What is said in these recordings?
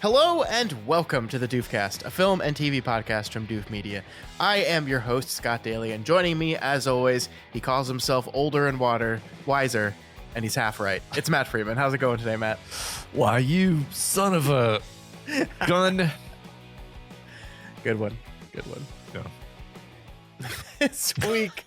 Hello and welcome to the Doofcast, a film and TV podcast from Doof Media. I am your host, Scott Daly, and joining me, as always, he calls himself older and wiser, and he's half right. It's Matt Freeman. How's it going today, Matt? Why, you son of a gun. Good one. Yeah. This week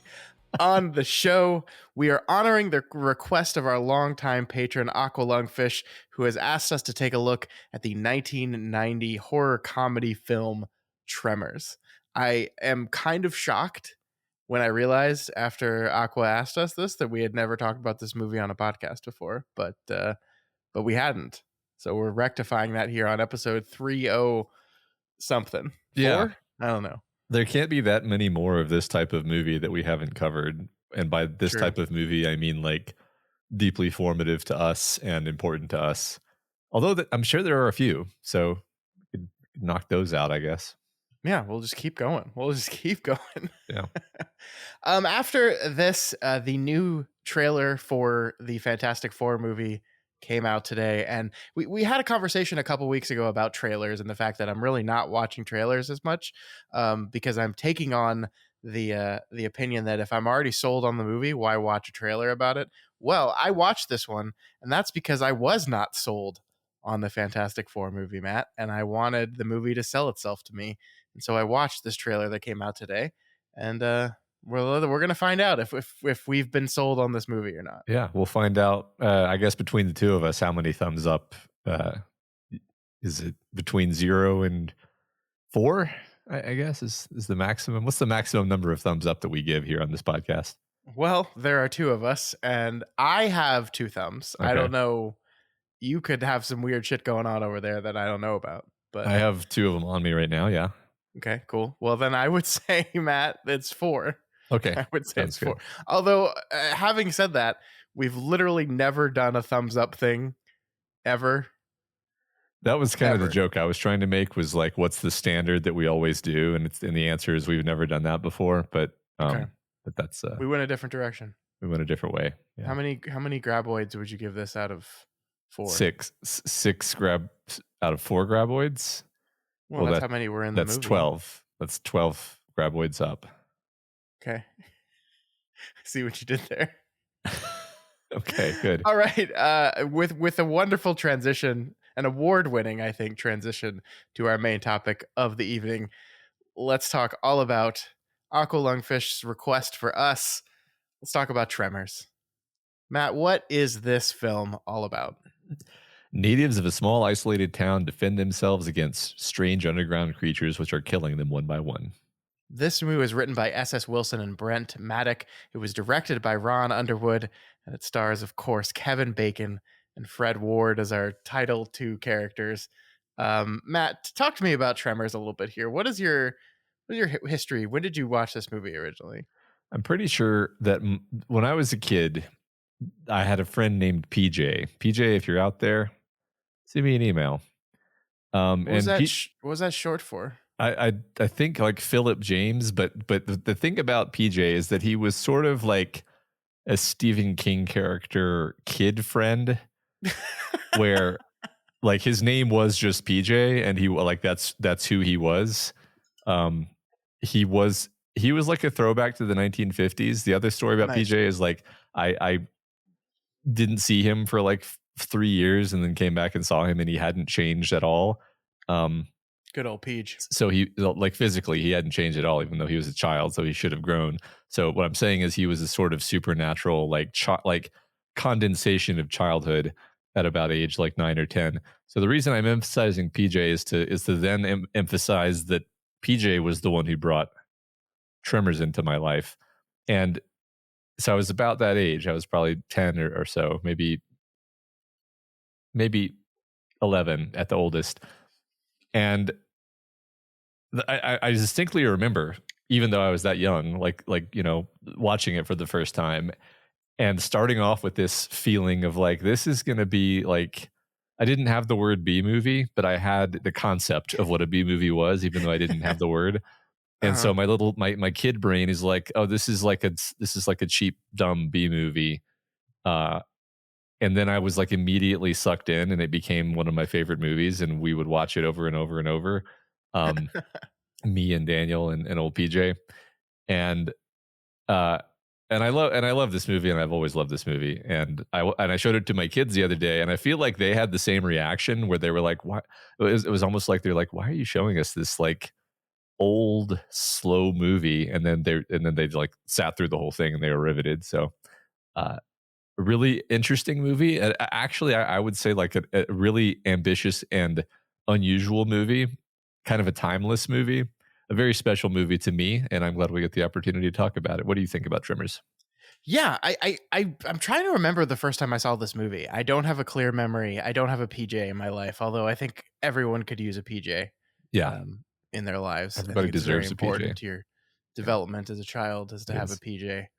on the show, we are honoring the request of our longtime patron, Aqualungfish, who has asked us to take a look at the 1990 horror comedy film Tremors. I am kind of shocked when I realized after Aqua asked us this that we had never talked about this movie on a podcast before, but we hadn't. So we're rectifying that here on episode 30 something. Yeah. 4? I don't know. There can't be that many more of this type of movie that we haven't covered. And by this True. type of movie, I mean like deeply formative to us and important to us. Although I'm sure there are a few. So we could knock those out, I guess. Yeah, we'll just keep going. Yeah. After this, the new trailer for the Fantastic Four movie came out today, and we had a conversation a couple weeks ago about trailers and the fact that I'm really not watching trailers as much because I'm taking on the opinion that if I'm already sold on the movie, why watch a trailer about it? Well, I watched this one, and that's because I was not sold on the Fantastic Four movie, Matt, and I wanted the movie to sell itself to me. And so I watched this trailer that came out today, and we're going to find out if we've been sold on this movie or not. Yeah, we'll find out, I guess, between the two of us, how many thumbs up. Is it between 0 and 4, I guess, is the maximum? What's the maximum number of thumbs up that we give here on this podcast? Well, there are two of us, and I have 2 thumbs. Okay. I don't know. You could have some weird shit going on over there that I don't know about. But I have 2 of them on me right now, yeah. Okay, cool. Well, then I would say, Matt, it's 4. Okay. I would say Sounds it's 4. good. Although, having said that, we've literally never done a thumbs up thing ever. That was kind of Ever. the joke I was trying to make, was like, what's the standard that we always do? And the answer is we've never done that before, but Okay. but that's We went a different direction. we went a different way. Yeah. How many graboids would you give this out of 4? 6 grab out of 4 graboids. Well, that's how many were in the movie. That's 12. That's 12 graboids up. Okay. See what you did there. Okay, good. All right. With a wonderful transition, an award-winning, I think, transition to our main topic of the evening, let's talk all about Aqualungfish's request for us. Let's talk about Tremors. Matt, what is this film all about? Natives of a small isolated town defend themselves against strange underground creatures which are killing them one by one. This movie was written by S.S. Wilson and Brent Maddock. It was directed by Ron Underwood, and it stars, of course, Kevin Bacon and Fred Ward as our title 2 characters. Matt, talk to me about Tremors a little bit here. What is your history? When did you watch this movie originally? I'm pretty sure that when I was a kid, I had a friend named PJ. PJ, if you're out there, send me an email. What was that short for? I think like Philip James, but the thing about PJ is that he was sort of like a Stephen King character kid friend, where like his name was just PJ, and he like that's who he was. He was like a throwback to the 1950s. The other story about Nice. PJ is like I didn't see him for like 3 years, and then came back and saw him, and he hadn't changed at all. Good old Peach. So he, like, physically he hadn't changed at all, even though he was a child, so he should have grown. So what I'm saying is he was a sort of supernatural like condensation of childhood at about age like 9 or 10. So the reason I'm emphasizing PJ is to then emphasize that PJ was the one who brought Tremors into my life. And so I was about that age. I was probably 10 or so, maybe 11 at the oldest. And I distinctly remember, even though I was that young, like watching it for the first time and starting off with this feeling of like, this is going to be like, I didn't have the word B movie, but I had the concept of what a B movie was, even though I didn't have the word. And so my kid brain is like, oh, this is like a cheap, dumb B movie. And and then I was like immediately sucked in, and it became one of my favorite movies, and we would watch it over and over and over. Um, Me and Daniel and old PJ, and uh, and I love this movie, and I've always loved this movie, and I showed it to my kids the other day, and I feel like they had the same reaction where they were like, "Why?" It was almost like they're like, "Why are you showing us this like old slow movie?" And then they like sat through the whole thing and they were riveted. So uh, a really interesting movie. Actually, I would say like a really ambitious and unusual movie, kind of a timeless movie, a very special movie to me, and I'm glad we get the opportunity to talk about it. What do you think about Tremors? Yeah, I'm trying to remember the first time I saw this movie. I don't have a clear memory. I don't have a PJ in my life, although I think everyone could use a PJ Yeah, um, in their lives. I everybody think it's very deserves a important PJ. to your Yeah, development as a child is to it have a is PJ.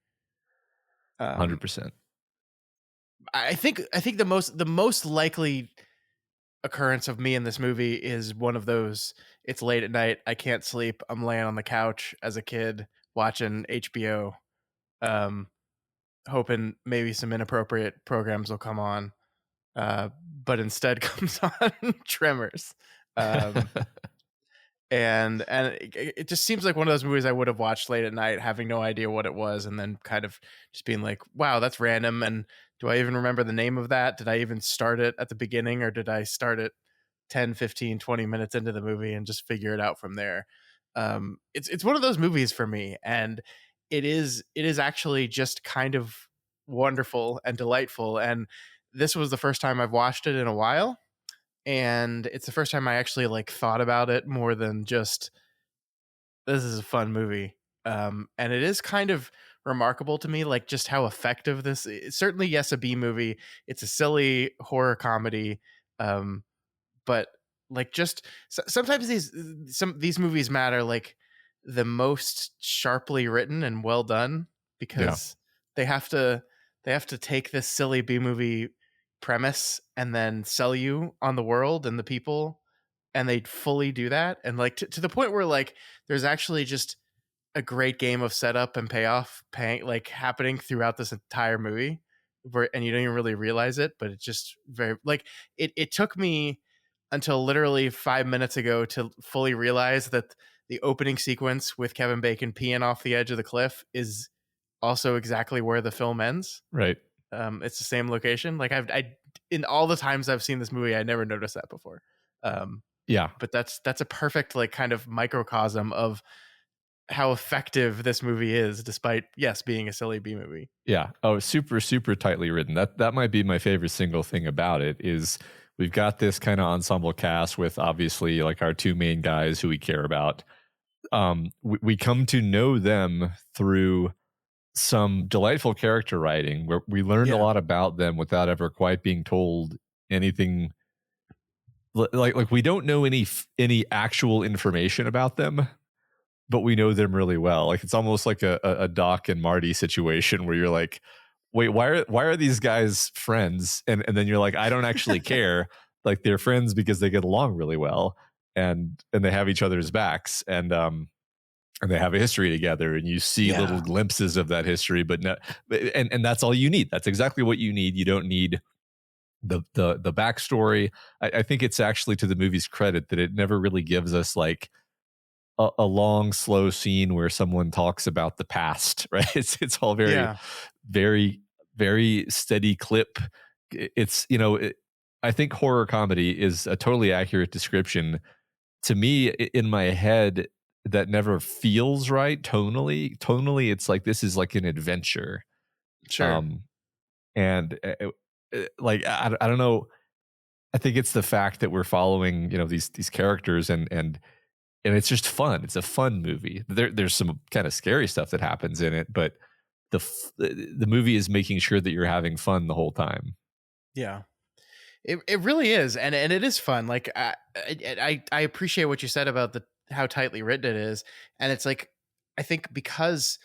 100%. I think the most likely occurrence of me in this movie is one of those. It's late at night. I can't sleep. I'm laying on the couch as a kid watching HBO, um, hoping maybe some inappropriate programs will come on, but instead comes on Tremors. Um, and it just seems like one of those movies I would have watched late at night, having no idea what it was, and then kind of just being like, "Wow, that's random." And do I even remember the name of that? Did I even start it at the beginning, or did I start it 10, 15, 20 minutes into the movie and just figure it out from there? It's one of those movies for me, and it is actually just kind of wonderful and delightful. And this was the first time I've watched it in a while, and it's the first time I actually like thought about it more than just this is a fun movie. And it is kind of remarkable to me, like just how effective this is. Certainly, yes, a B movie. It's a silly horror comedy, um, but like just sometimes these movies matter like the most sharply written and well done, Yeah, because they have to they have to take this silly B movie premise and then sell you on the world and the people, and they fully do that, and like to the point where like there's actually just a great game of setup and payoff paying like happening throughout this entire movie, where and you don't even really realize it, but it's just very like it took me until literally 5 minutes ago to fully realize that the opening sequence with Kevin Bacon peeing off the edge of the cliff is also exactly where the film ends. right. It's the same location. Like I in all the times I've seen this movie, I never noticed that before. Um, Yeah, but that's a perfect like kind of microcosm of how effective this movie is, despite yes being a silly B movie. yeah. Oh, super, super tightly written. That might be my favorite single thing about it is we've got this kind of ensemble cast with obviously like our two main guys who we care about. We come to know them through some delightful character writing where we learned a Yeah, lot about them without ever quite being told anything. Like we don't know any actual information about them, but we know them really well. Like it's almost like a Doc and Marty situation where you're like, wait, why are these guys friends? And then you're like, I don't actually care. Like they're friends because they get along really well and they have each other's backs and they have a history together and you see little yeah, glimpses of that history, but no, and that's all you need. That's exactly what you need. You don't need the backstory. I think it's actually to the movie's credit that it never really gives us like a long slow scene where someone talks about the past, right? It's all very yeah, very very steady clip. It's I think horror comedy is a totally accurate description to me. In my head that never feels right tonally it's like this is like an adventure. sure, um and like I don't know. I think it's the fact that we're following these characters and it's just fun. It's a fun movie. There's some kind of scary stuff that happens in it, but the movie is making sure that you're having fun the whole time. yeah. It really is, and it is fun. Like I appreciate what you said about the how tightly written it is, and it's like I think because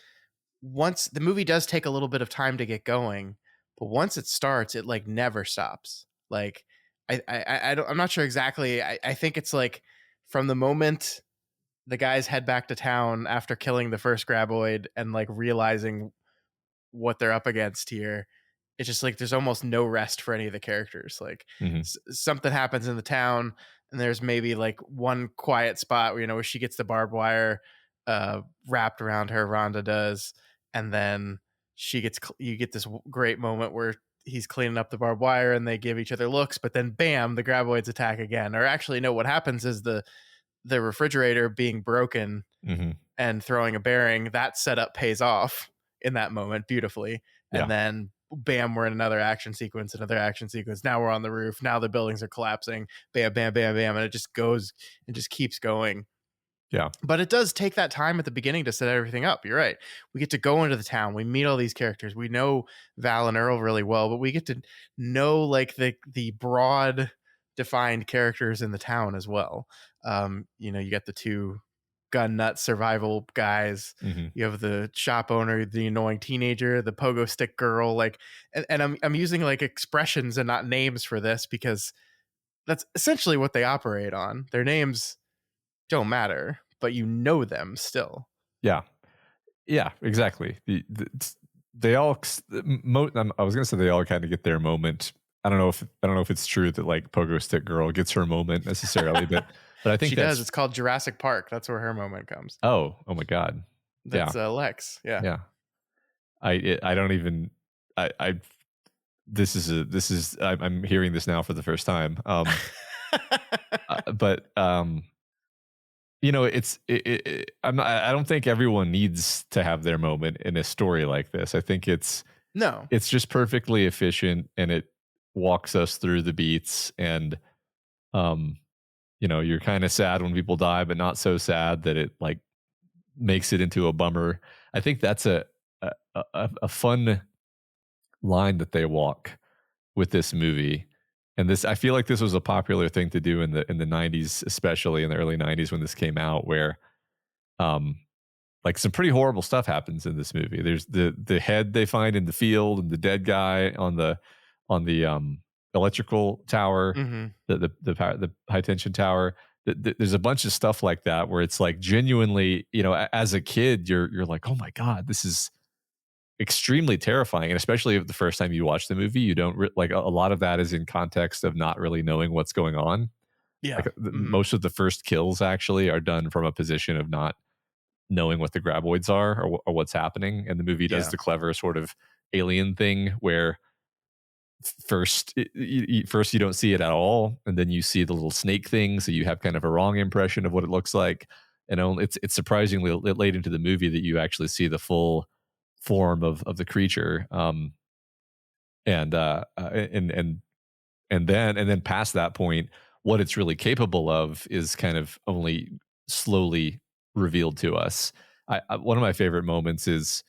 once the movie does take a little bit of time to get going, but once it starts, it like never stops. Like I don't, I'm not sure exactly. I think it's like from the moment the guys head back to town after killing the first graboid and like realizing what they're up against here, it's just like there's almost no rest for any of the characters. Like Hmm. something happens in the town, and there's maybe like one quiet spot where where she gets the barbed wire wrapped around her. Rhonda does, and then you get this great moment where he's cleaning up the barbed wire, and they give each other looks. But then, bam, the graboids attack again. Or actually, no, what happens is the refrigerator being broken Hmm. and throwing a bearing, that setup pays off in that moment beautifully. And Yeah. then bam, we're in another action sequence, another action sequence. Now we're on the roof. Now the buildings are collapsing. Bam, bam, bam, bam. And it just goes and just keeps going. Yeah. But it does take that time at the beginning to set everything up. You're right. We get to go into the town. We meet all these characters. We know Val and Earl really well, but we get to know like the broad defined characters in the town as well. You got the two gun nut survival guys. Hmm. You have the shop owner, the annoying teenager, the pogo stick girl, like and I'm using like expressions and not names for this because that's essentially what they operate on. Their names don't matter, but you know them still. Yeah. Yeah, exactly. They all I was gonna say they all kind of get their moment. I don't know if it's true that like Pogo Stick Girl gets her moment necessarily, but I think She does. that's It's called Jurassic Park. That's where her moment comes. oh my god. Yeah. That's Lex. Yeah. Yeah. I don't even I this is I'm hearing this now for the first time. But I don't think everyone needs to have their moment in a story like this. I think No. it's just perfectly efficient, and it walks us through the beats, and um you're kind of sad when people die, but not so sad that it like makes it into a bummer. I think that's a fun line that they walk with this movie. And this, I feel like this was a popular thing to do in the 90s, especially in the early 90s when this came out, where um like some pretty horrible stuff happens in this movie. There's the head they find in the field, and the dead guy on the electrical tower, Hmm. the high tension tower. There's a bunch of stuff like that where it's like genuinely, as a kid, you're like, oh my god, this is extremely terrifying. And especially if the first time you watch the movie, you don't like a lot of that is in context of not really knowing what's going on. Yeah. Like Hmm. most of the first kills actually are done from a position of not knowing what the graboids are, or what's happening. And the movie does Yeah. the clever sort of alien thing where first you don't see it at all, and then you see the little snake thing, so you have kind of a wrong impression of what it looks like. And it's surprisingly late into the movie that you actually see the full form of the creature. And then past that point, what it's really capable of is kind of only slowly revealed to us. One of my favorite moments is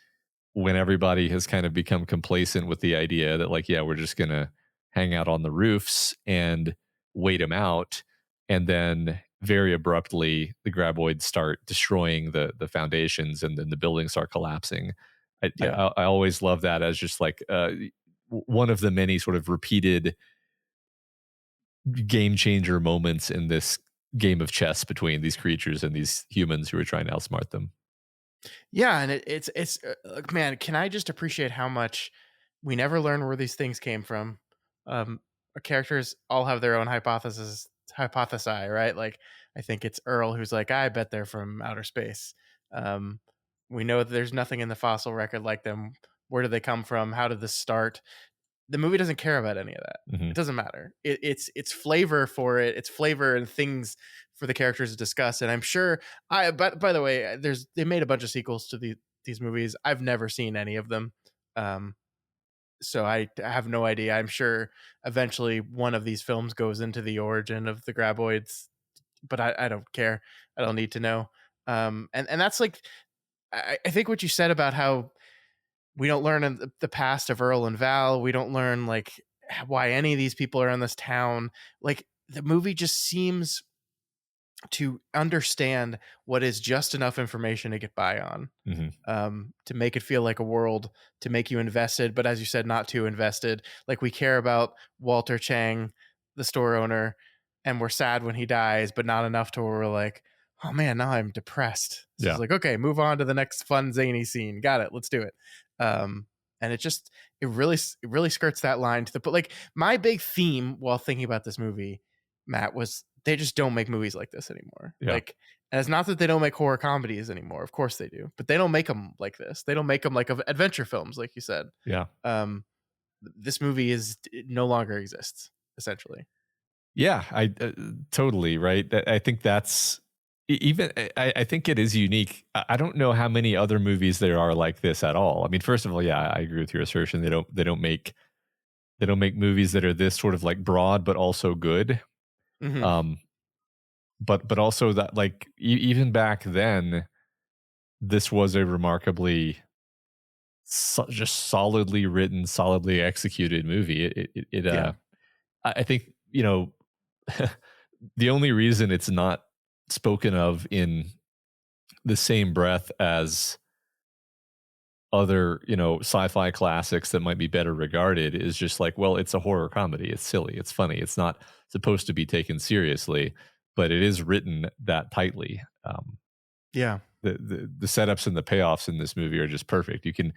when everybody has kind of become complacent with the idea that like, yeah, we're just gonna hang out on the roofs and wait them out, and then very abruptly the graboids start destroying the foundations, and then the buildings start collapsing. Yeah. I always love that as just like one of the many sort of repeated game changer moments in this game of chess between these creatures and these humans who are trying to outsmart them. Yeah, and man, can I just appreciate how much we never learn where these things came from? Our characters all have their own hypothesi, right? Like I think it's Earl who's like, I bet they're from outer space. Um, we know that there's nothing in the fossil record like them. Where did they come from? How did this start? The movie doesn't care about any of that. Hmm. It doesn't matter. It's flavor for it. It's flavor and things for the characters to discuss. And I'm sure but by the way, they made a bunch of sequels to these movies. I've never seen any of them. Um, so I have no idea. I'm sure eventually one of these films goes into the origin of the graboids, but I don't care. I don't need to know. And that's like I think what you said about how we don't learn in the past of Earl and Val. We don't learn like why any of these people are in this town. Like the movie just seems to understand what is just enough information to get by on, Hmm. to make it feel like a world, to make you invested, but as you said, not too invested. Like we care about Walter Chang, the store owner, and we're sad when he dies, but not enough to where we're like, oh man, now I'm depressed. So Yeah. it's like, okay, move on to the next fun zany scene. Got it. Let's do it. Um, and it just it really skirts that line to the but like my big theme while thinking about this movie, Matt, was they just don't make movies like this anymore. Yeah. Like, and it's not that they don't make horror comedies anymore. Of course they do, but they don't make them like this. They don't make them like adventure films, like you said. Yeah. Um, this movie is it no longer exists essentially. Yeah, I totally right. I think that's even. I think it is unique. I don't know how many other movies there are like this at all. I mean, first of all, yeah, I agree with your assertion. They don't make movies that are this sort of like broad but also good. Hmm. Um, but also that like even back then, this was a remarkably just solidly written, solidly executed movie. Yeah, I think the only reason it's not spoken of in the same breath as other, sci-fi classics that might be better regarded is just like, well, it's a horror comedy. It's silly. It's funny. It's not supposed to be taken seriously, but it is written that tightly. yeah. The setups and the payoffs in this movie are just perfect. You can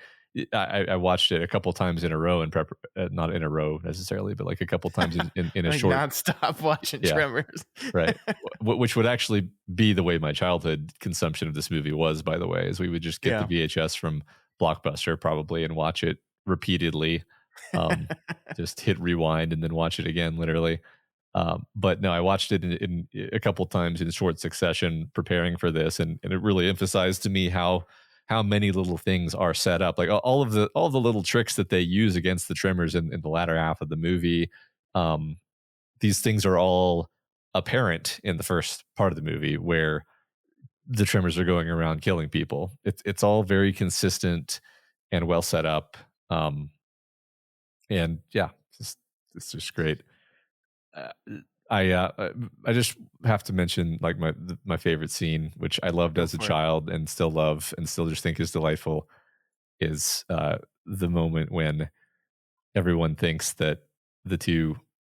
I watched it a couple times in a row in prep, not in a row necessarily, but like a couple times in a Like short. nonstop watching Yeah. Tremors. Right. Which would actually be the way my childhood consumption of this movie was, by the way, is we would just get the Yeah. VHS from Blockbuster probably and watch it repeatedly. Um, just hit rewind and then watch it again, literally. But no, I watched it in a couple times in short succession preparing for this, and it really emphasized to me how many little things are set up, like all of the little tricks that they use against the Tremors in the latter half of the movie. Um, these things are all apparent in the first part of the movie where the Tremors are going around killing people. It's all very consistent and well set up. Um, and yeah, it's just great. Uh, I just have to mention like my favorite scene, which I loved Go as a for it. child and still love and still just think is delightful, is the moment when everyone thinks that the two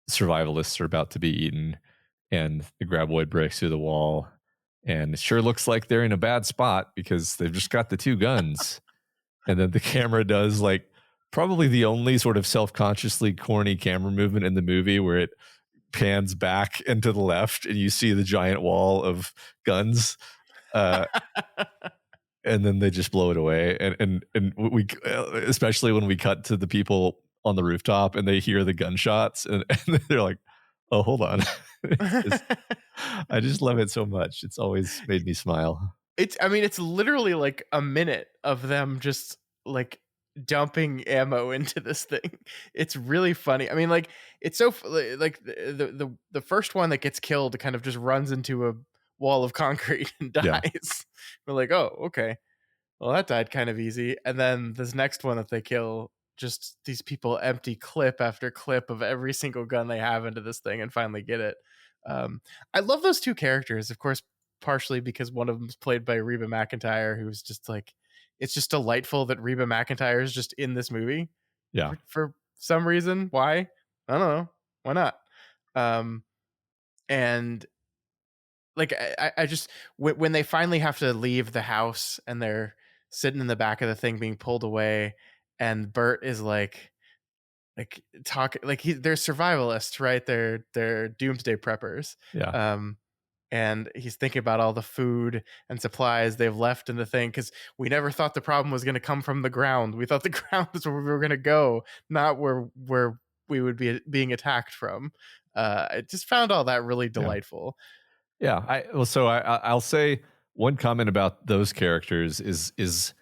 survivalists are about to be eaten, and the graboid breaks through the wall, and it sure looks like they're in a bad spot because they've just got the two guns. And then the camera does like probably the only sort of self-consciously corny camera movement in the movie, where it pans back and to the left and you see the giant wall of guns. uh and then they just blow it away, and we especially when we cut to the people on the rooftop and they hear the gunshots, and they're like, oh, hold on. It's just, I just love it so much. It's always made me smile. I mean, it's literally like a minute of them just like dumping ammo into this thing. It's really funny. I mean, like it's so like the first one that gets killed kind of just runs into a wall of concrete and Yeah, dies. We're like, oh, okay. Well, that died kind of easy. And then this next one that they kill, just these people empty clip after clip of every single gun they have into this thing and finally get it. I love those two characters, of course, partially because one of them is played by Reba McEntire, who's just like, it's just delightful that Reba McEntire is just in this movie yeah, for some reason. Why? I don't know. Why not? Um, and like I just when they finally have to leave the house and they're sitting in the back of the thing being pulled away, and Bert is like talking like they're survivalists, right? They're doomsday preppers. yeah, um and he's thinking about all the food and supplies they've left in the thing, because we never thought the problem was going to come from the ground. We thought the ground was where we were going to go, not where we would be being attacked from. I just found all that really yeah, delightful. yeah. I'll say one comment about those characters is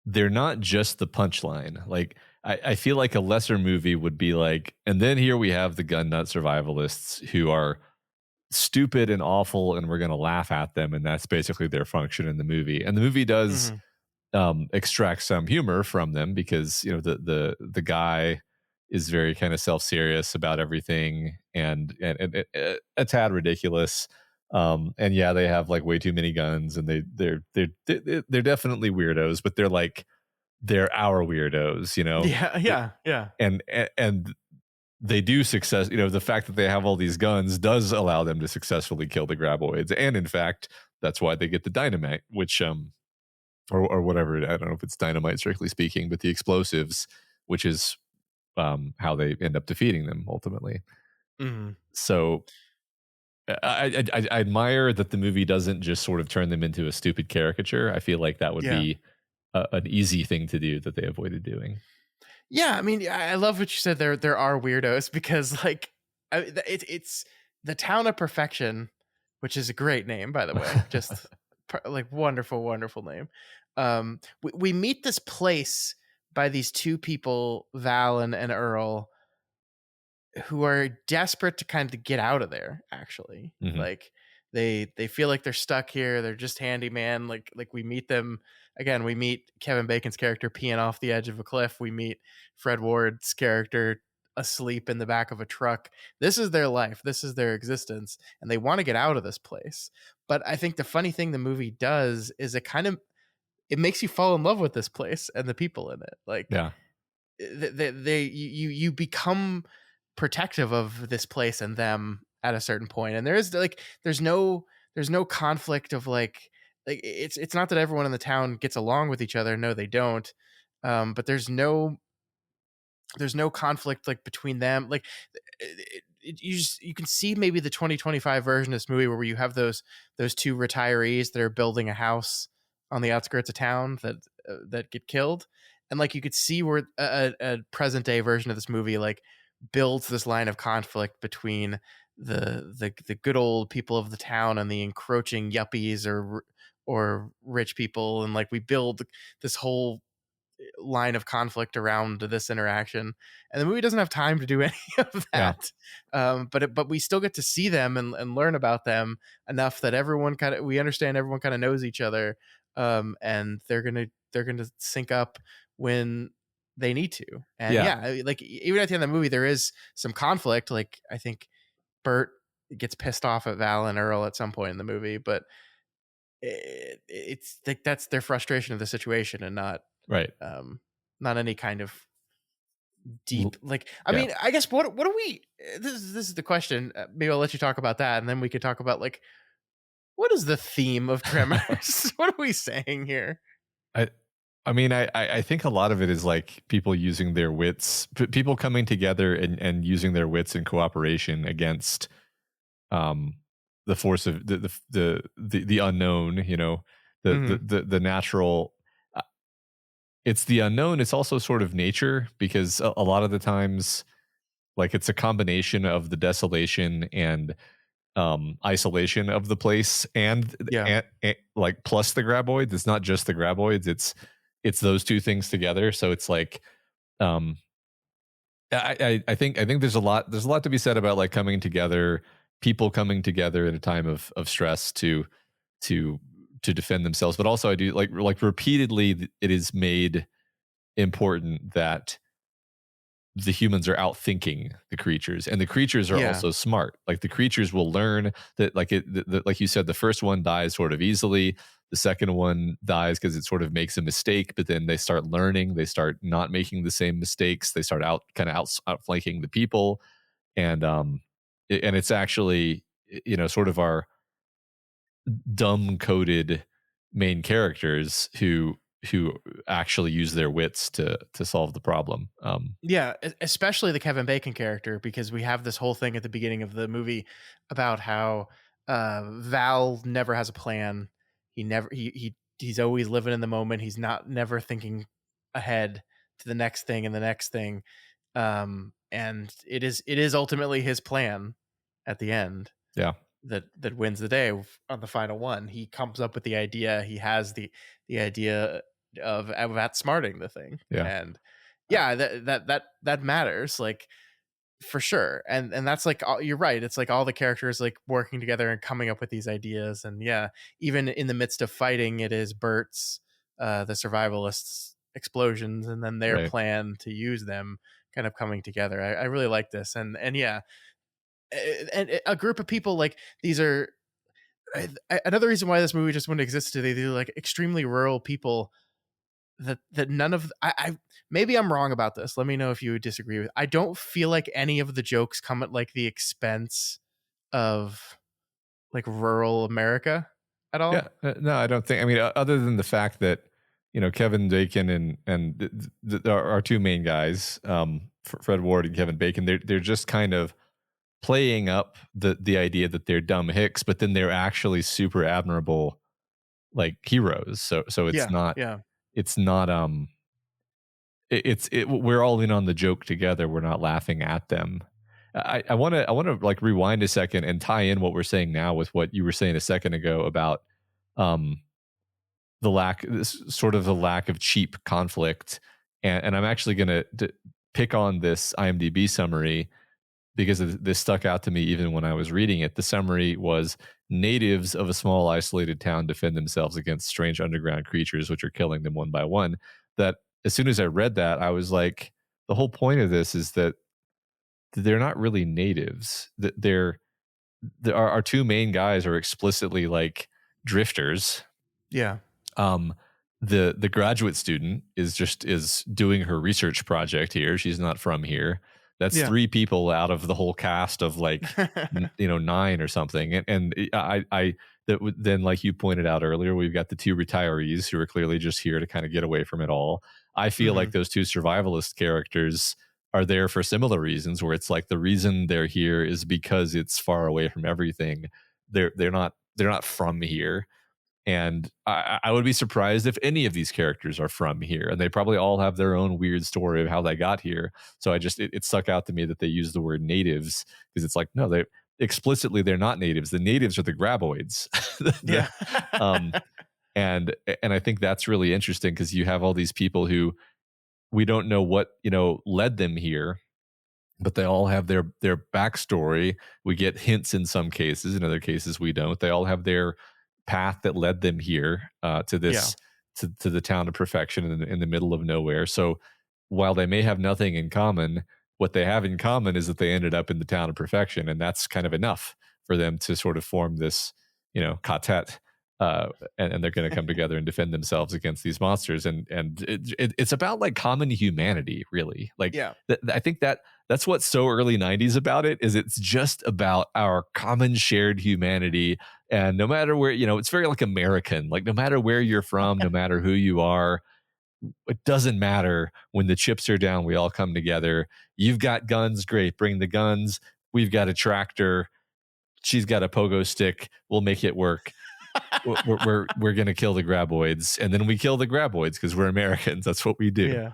they're not just the punchline. Like I feel like a lesser movie would be like, and then here we have the gun nut survivalists who are stupid and awful, and we're going to laugh at them, and that's basically their function in the movie. And the movie does Mhm. extract some humor from them because the guy is very kind of self-serious about everything, and a tad ridiculous. And yeah, they have like way too many guns, and they're definitely weirdos, but they're our weirdos, Yeah, yeah, yeah. and they do success. The fact that they have all these guns does allow them to successfully kill the graboids, and in fact, that's why they get the dynamite, which or whatever. I don't know if it's dynamite strictly speaking, but the explosives which is how they end up defeating them ultimately. Mhm. So I admire that the movie doesn't just sort of turn them into a stupid caricature. I feel like that would Yeah. be an easy thing to do that they avoided doing. Yeah, I mean, I love what you said. There are weirdos because, like, it's the town of perfection, which is a great name, by the way. Just like wonderful, wonderful name. We meet this place by these two people, Val and Earl, who are desperate to kind of get out of there. Actually, Hmm. like they feel like they're stuck here. They're just handyman. Like we meet them again. We meet Kevin Bacon's character peeing off the edge of a cliff. We meet Fred Ward's character asleep in the back of a truck. This is their life. This is their existence, and they want to get out of this place. But I think the funny thing the movie does is it makes you fall in love with this place and the people in it. Like Yeah, you become protective of this place and them at a certain point, and there's no conflict of like it's not that everyone in the town gets along with each other. No, they don't. But there's no conflict like between them. Like you can see maybe the 2025 version of this movie where you have those two retirees that are building a house on the outskirts of town that get killed, and like you could see where a present day version of this movie like builds this line of conflict between the good old people of the town and the encroaching yuppies or rich people, and like we build this whole line of conflict around this interaction, and the movie doesn't have time to do any of yeah, that. But we still get to see them and learn about them enough that we understand everyone kind of knows each other, and they're gonna sync up when they need to. And yeah. yeah, like even at the end of the movie there is some conflict. Like I think Bert gets pissed off at Val and Earl at some point in the movie, but it's like that's their frustration of the situation and Right. um not any kind of L- deep, like, I Yeah. mean, I guess what do we this is the question. Maybe I'll let you talk about that and then we could talk about like what is the theme of Tremors. What are we saying here? I I mean, I think a lot of it is like people using their wits, people coming together and using their wits in cooperation against um the force of the unknown. You know, Hmm. the natural. uh, It's the unknown. It's also sort of nature because a lot of the times, like it's a combination of the desolation and isolation of the place Yeah. and like plus the graboids. It's not just the graboids, it's those two things together. So it's like um I think there's a lot to be said about like coming together, people coming together at a time of stress to to defend themselves. But also I do like repeatedly it is made important that the humans are outthinking the creatures, and the creatures are Yeah. also smart. Like the creatures will learn that, like like you said, the first one dies sort of easily. The second one dies because it sort of makes a mistake, but then they start learning. They start not making the same mistakes. They start outflanking the people, and and it's actually sort of our dumb coded main characters who actually use their wits to solve the problem. Yeah, especially the Kevin Bacon character, because we have this whole thing at the beginning of the movie about how Val never has a plan. He never he's always living in the moment. He's not never thinking ahead to the next thing and the next thing. And it is ultimately his plan at the end Yeah, that wins the day on the final one. He comes up with the idea. He has the idea of outsmarting the thing, yeah, and uh, yeah, that matters, like for sure. And that's like you're right. It's like all the characters like working together and coming up with these ideas. And yeah, even in the midst of fighting, it is Bert's the survivalists explosions and then their right. plan to use them kind of coming together. I really like this, and yeah, and a group of people like these are another reason why this movie just wouldn't exist today. They're like extremely rural people that none of I maybe I'm wrong about this. Let me know if you would disagree with. I don't feel like any of the jokes come at like the expense of like rural America at Yeah, all. no, I don't think. I mean, other than the fact that Kevin Bacon and our two main guys, Fred Ward and Kevin Bacon, they're just kind of playing up the idea that they're dumb hicks, but then they're actually super admirable like heroes. So Yeah, yeah, it's not we're all in on the joke together. We're not laughing at them. I want to like rewind a second and tie in what we're saying now with what you were saying a second ago about um the lack of cheap conflict. And I'm actually going to pick on this IMDb summary because this stuck out to me even when I was reading it. The summary was natives of a small isolated town defend themselves against strange underground creatures which are killing them one by one. That as soon as I read that, I was like, the whole point of this is that they're not really natives. That our two main guys are explicitly like drifters. yeah, um the graduate student is doing her research project here. She's not from here. That's yeah. three people out of the whole cast of like 9 or something. And then, like you pointed out earlier, we've got the two retirees who are clearly just here to kind of get away from it all. I feel Hmm. like those two survivalist characters are there for similar reasons, where it's like the reason they're here is because it's far away from everything. They're not from here. And I would be surprised if any of these characters are from here, and they probably all have their own weird story of how they got here. So it stuck out to me that they use the word natives, because it's like, no, they explicitly they're not natives. The natives are the graboids. The- Yeah. um, and I think that's really interesting, because you have all these people who we don't know what led them here, but they all have their backstory. We get hints in some cases, in other cases we don't. They all have their path that led them here, to Yeah. this to the town of perfection in the middle of nowhere. So while they may have nothing in common, what they have in common is that they ended up in the town of perfection, and that's kind of enough for them to sort of form this, quartet. And they're going to come together and defend themselves against these monsters, and it's about like common humanity, really. Like Yeah. I think that's what's so early 90s about it, is it's just about our common shared humanity. And no matter where, it's very like American, like no matter where you're from, no matter who you are, it doesn't matter. When the chips are down, we all come together. You've got guns, great, bring the guns. We've got a tractor, she's got a pogo stick, we'll make it work. We're gonna kill the graboids, and then we kill the graboids because we're Americans. That's what we do. Yeah.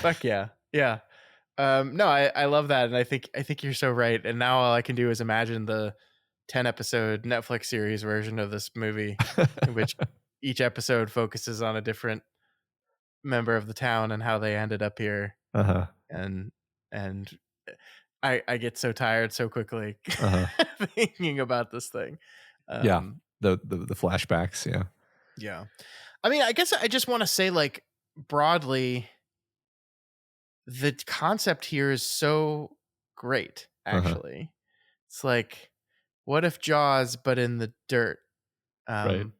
Fuck yeah. Yeah. No, I love that, and I think you're so right. And now all I can do is imagine the 10-episode Netflix series version of this movie, in which each episode focuses on a different member of the town and how they ended up here. Uh-huh. And and I get so tired so quickly Uh-huh. thinking about this thing. Yeah. Um, The flashbacks, yeah. yeah. I mean, I guess I just want to say, like, broadly, the concept here is so great, Uh-huh. actually. It's like, what if Jaws, but in the dirt? Right. Um,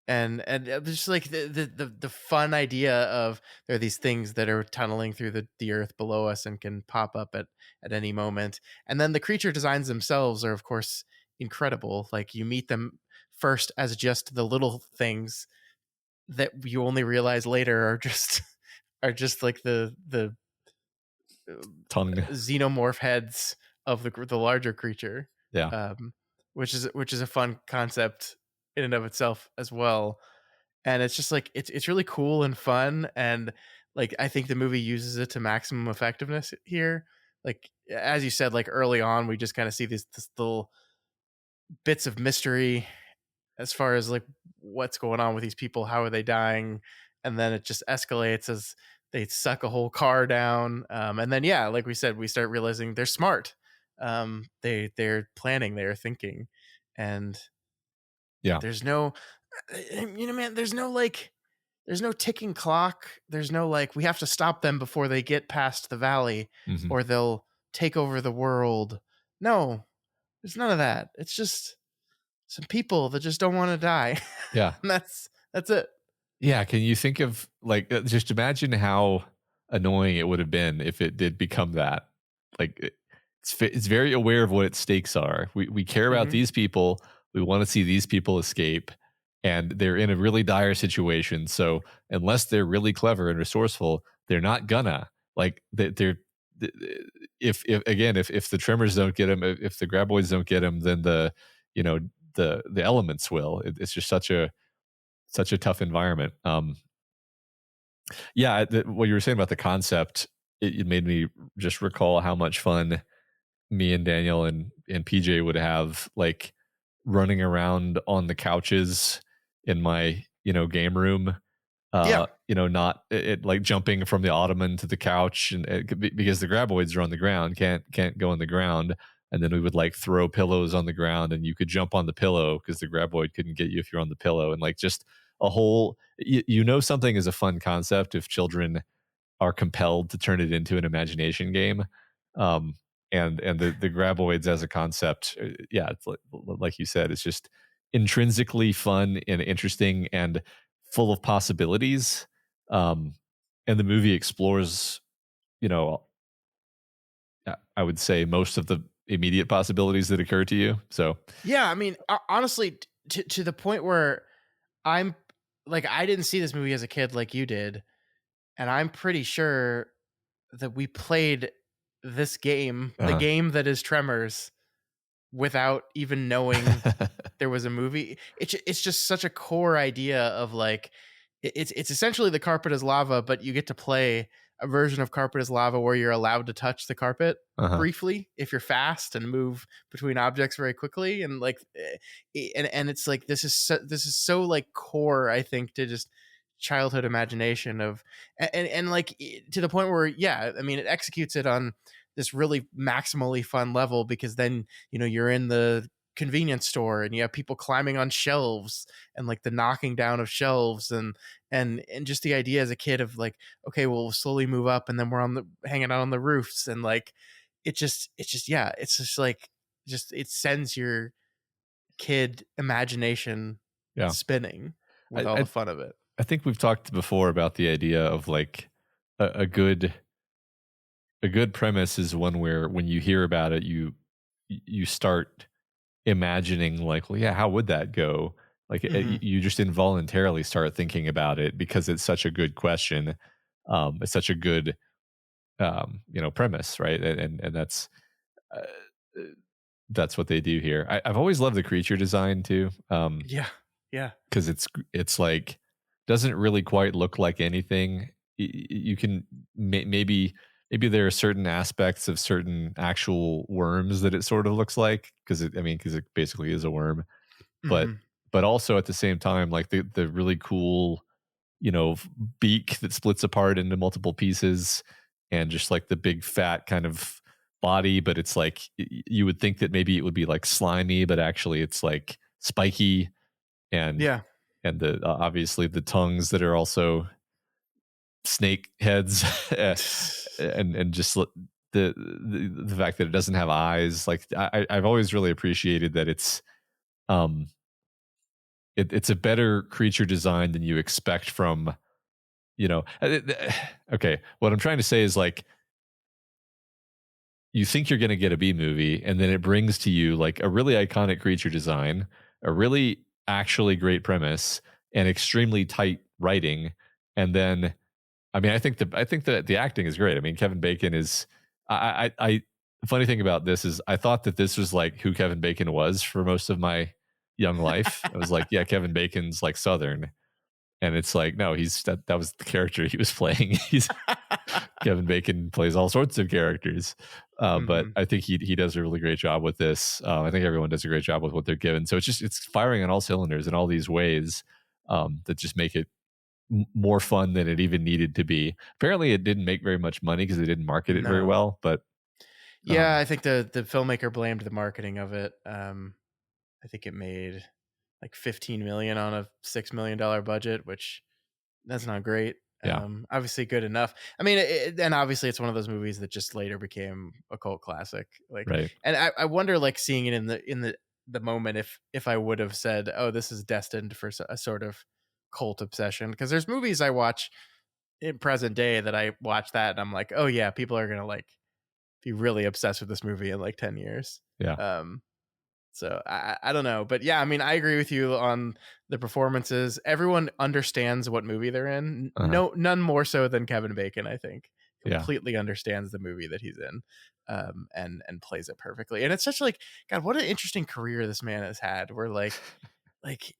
and just like the fun idea of there are these things that are tunneling through the earth below us and can pop up at any moment. And then the creature designs themselves are, of course, incredible. Like, you meet them first as just the little things that you only realize later are just are just like the Tongue. xenomorph heads of the larger creature, Yeah. um, which is a fun concept in and of itself as well. And it's just like it's really cool and fun, and like I think the movie uses it to maximum effectiveness here. Like, as you said, like early on, we just kind of see this little bits of mystery as far as like what's going on with these people, how are they dying, and then it just escalates as they suck a whole car down. And then, yeah, like we said, we start realizing they're smart. They're planning, they're thinking, and Yeah. there's no, man, there's no ticking clock. There's no like we have to stop them before they get past the valley Hmm. or they'll take over the world. No, there's none of that. It's just some people that just don't want to die. Yeah. And that's it. Yeah. Can you think of like, just imagine how annoying it would have been if it did become that? Like it's very aware of what its stakes are. We care about Hmm. these people. We want to see these people escape. and they're in a really dire situation. So unless they're really clever and resourceful, they're not gonna like they're if again if the tremors don't get him, if the graboids don't get him, then you know the elements will. It's just such a tough environment. Yeah, what you were saying about the concept, it made me just recall how much fun me and Daniel and PJ would have, like running around on the couches in my game room, Yeah. not like jumping from the ottoman to the couch, and because the graboids are on the ground, can't go on the ground, and then we would like throw pillows on the ground, and you could jump on the pillow because the graboid couldn't get you if you're on the pillow, and like just a whole something is a fun concept if children are compelled to turn it into an imagination game. Um, and the graboids as a concept, yeah, it's like you said, it's just intrinsically fun and interesting and full of possibilities. Um, and the movie explores, you know, I would say most of the immediate possibilities that occur to you. So, Yeah, I mean, honestly, to the point where I'm like, I didn't see this movie as a kid like you did, and I'm pretty sure that we played this game, the uh, game that is Tremors, without even knowing there was a movie. It's just such a core idea of like it's essentially the carpet is lava, but you get to play a version of carpet is lava where you're allowed to touch the carpet uh-huh. briefly if you're fast and move between objects very quickly, and like and it's like this is so like core, I think, to just childhood imagination of and like to the point where, yeah, I mean, it executes it on this really maximally fun level, because then you're in the convenience store and you have people climbing on shelves and like the knocking down of shelves, and just the idea as a kid of like, okay, well, we'll slowly move up and then we're on the hanging out on the roofs, and like it's just yeah, it's just like, just it sends your kid imagination Yeah, spinning with I, all the I fun of it. I think we've talked before about the idea of like a good premise is one where when you hear about it, you start imagining like, well, yeah, how would that go? Like Hmm. you just involuntarily start thinking about it because it's such a good question. It's such a good premise, right? And uh, uh, that's what they do here. I've always loved the creature design too. Yeah, yeah. Because it's like doesn't really quite look like anything. You can maybe there are certain aspects of certain actual worms that it sort of looks like, because it basically is a worm, but Hmm. also at the same time, like the really cool beak that splits apart into multiple pieces, and just like the big fat kind of body, but it's like you would think that maybe it would be like slimy, but actually it's like spiky, and Yeah. the obviously the tongues that are also snake heads, and just the fact that it doesn't have eyes. Like I've always really appreciated that um it's a better creature design than you expect from okay, what I'm trying to say is like you think you're going to get a B movie, and then it brings to you like a really iconic creature design, a really actually great premise, and extremely tight writing. And then, I mean, I think that the acting is great. I mean, Kevin Bacon is. The funny thing about this is, I thought that this was like who Kevin Bacon was for most of my young life. I was like, yeah, Kevin Bacon's like Southern, and it's like, no, that was the character he was playing. He's Kevin Bacon plays all sorts of characters, but Hmm. I think he does a really great job with this. I think everyone does a great job with what they're given. So it's firing on all cylinders in all these ways, that just make it more fun than it even needed to be. Apparently, it didn't make very much money because they didn't market it very No. well. But Yeah, um, I think the filmmaker blamed the marketing of it. I think it made like 15 million on a $6 million budget, which that's not great. yeah, Obviously good enough. I mean, and obviously it's one of those movies that just later became a cult classic. Like, right. and I wonder, like, seeing it in the moment, if I would have said, "Oh, this is destined for a sort of cult obsession," because there's movies I watch in present day that I watch that and I'm like, "Oh yeah, people are gonna like be really obsessed with this movie in like 10 years." Yeah. Um, So I don't know, but yeah, I mean, I agree with you on the performances. Everyone understands what movie they're in. Uh-huh. None more so than Kevin Bacon. I think Yeah. completely understands the movie that he's in, and plays it perfectly. And it's such like God, what an interesting career this man has had. Where like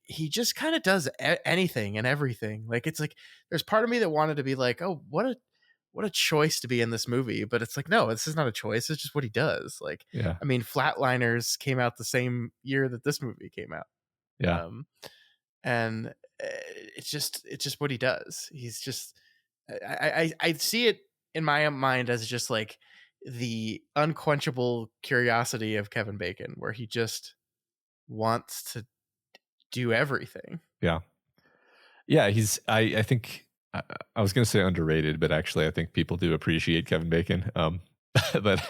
he just kind of does anything and everything. Like it's like there's part of me that wanted to be like, oh, what a choice to be in this movie, but it's like, no, this is not a choice. It's just what he does. Like, Yeah. I mean, Flatliners came out the same year that this movie came out. Yeah. Um, and it's just what he does. He's just, I see it in my mind as just like the unquenchable curiosity of Kevin Bacon, where he just wants to do everything. Yeah. Yeah, I think I was going to say underrated, but actually I think people do appreciate Kevin Bacon. But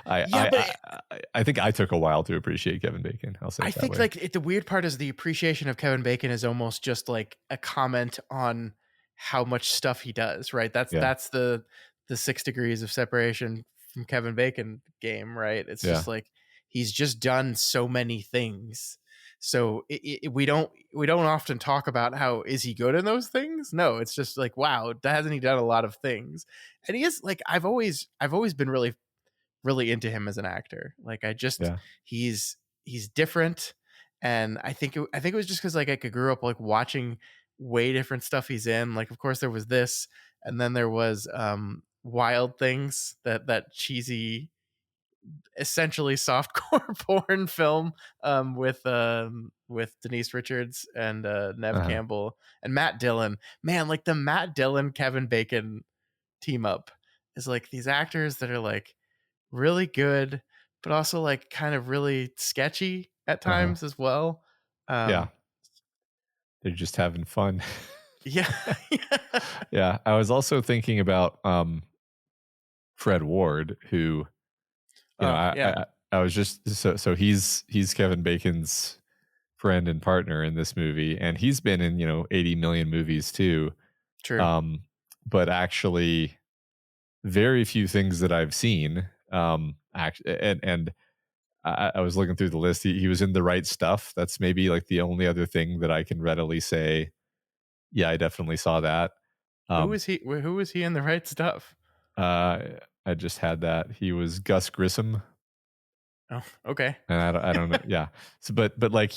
Yeah, but I think I took a while to appreciate Kevin Bacon. I'll say I it that think way. like the weird part is the appreciation of Kevin Bacon is almost just like a comment on how much stuff he does, right? Yeah. That's the 6 degrees of separation from Kevin Bacon game, right? It's Yeah. just like he's just done so many things. So we don't often talk about how is he good in those things? No, it's just like wow, hasn't he done a lot of things? And he is like I've always been really into him as an actor. Like I just Yeah. he's different, and I think it was just because like I grew up like watching way different stuff he's in. Like of course there was this, and then there was Wild Things, that cheesy, essentially softcore porn film with Denise Richards and Nev Uh-huh. Campbell and Matt Dillon. Man, like the Matt Dillon Kevin Bacon team up is like these actors that are like really good, but also like kind of really sketchy at Uh-huh. times as well. Yeah. Um, They're just having fun. yeah, yeah. Yeah. I was also thinking about Fred Ward, who, you know, Oh yeah, I was just so he's Kevin Bacon's friend and partner in this movie, and he's been in, 80 million movies too. true. Um, but actually very few things that I've seen. And I was looking through the list. He was in The Right Stuff. That's maybe like the only other thing that I can readily say. Yeah, I definitely saw that. Who Um, was he? Who was he in The Right Stuff? uh, I just had that. He was Gus Grissom, Oh, okay. and I don't know. Yeah. So, but like,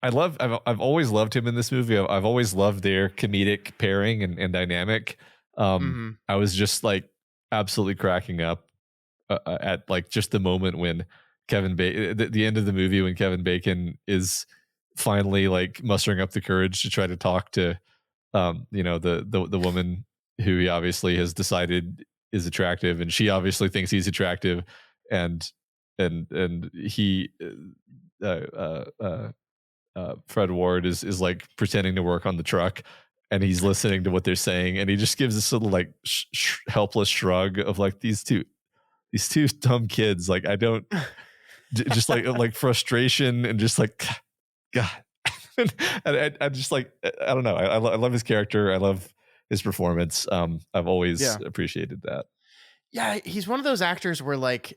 I've always loved him in this movie. I've always loved their comedic pairing and dynamic. Hmm. I was just like absolutely cracking up at like just the moment when the end of the movie when Kevin Bacon is finally like mustering up the courage to try to talk to the woman who he obviously has decided is attractive, and she obviously thinks he's attractive, and he uh, uh, uh, Fred Ward is like pretending to work on the truck, and he's listening to what they're saying, and he just gives this little like helpless shrug of like these two dumb kids. Like I don't just like frustration and just like God. And I just like I don't know. I love his character. I love his performance. I've always Yeah, appreciated that. yeah. He's one of those actors where like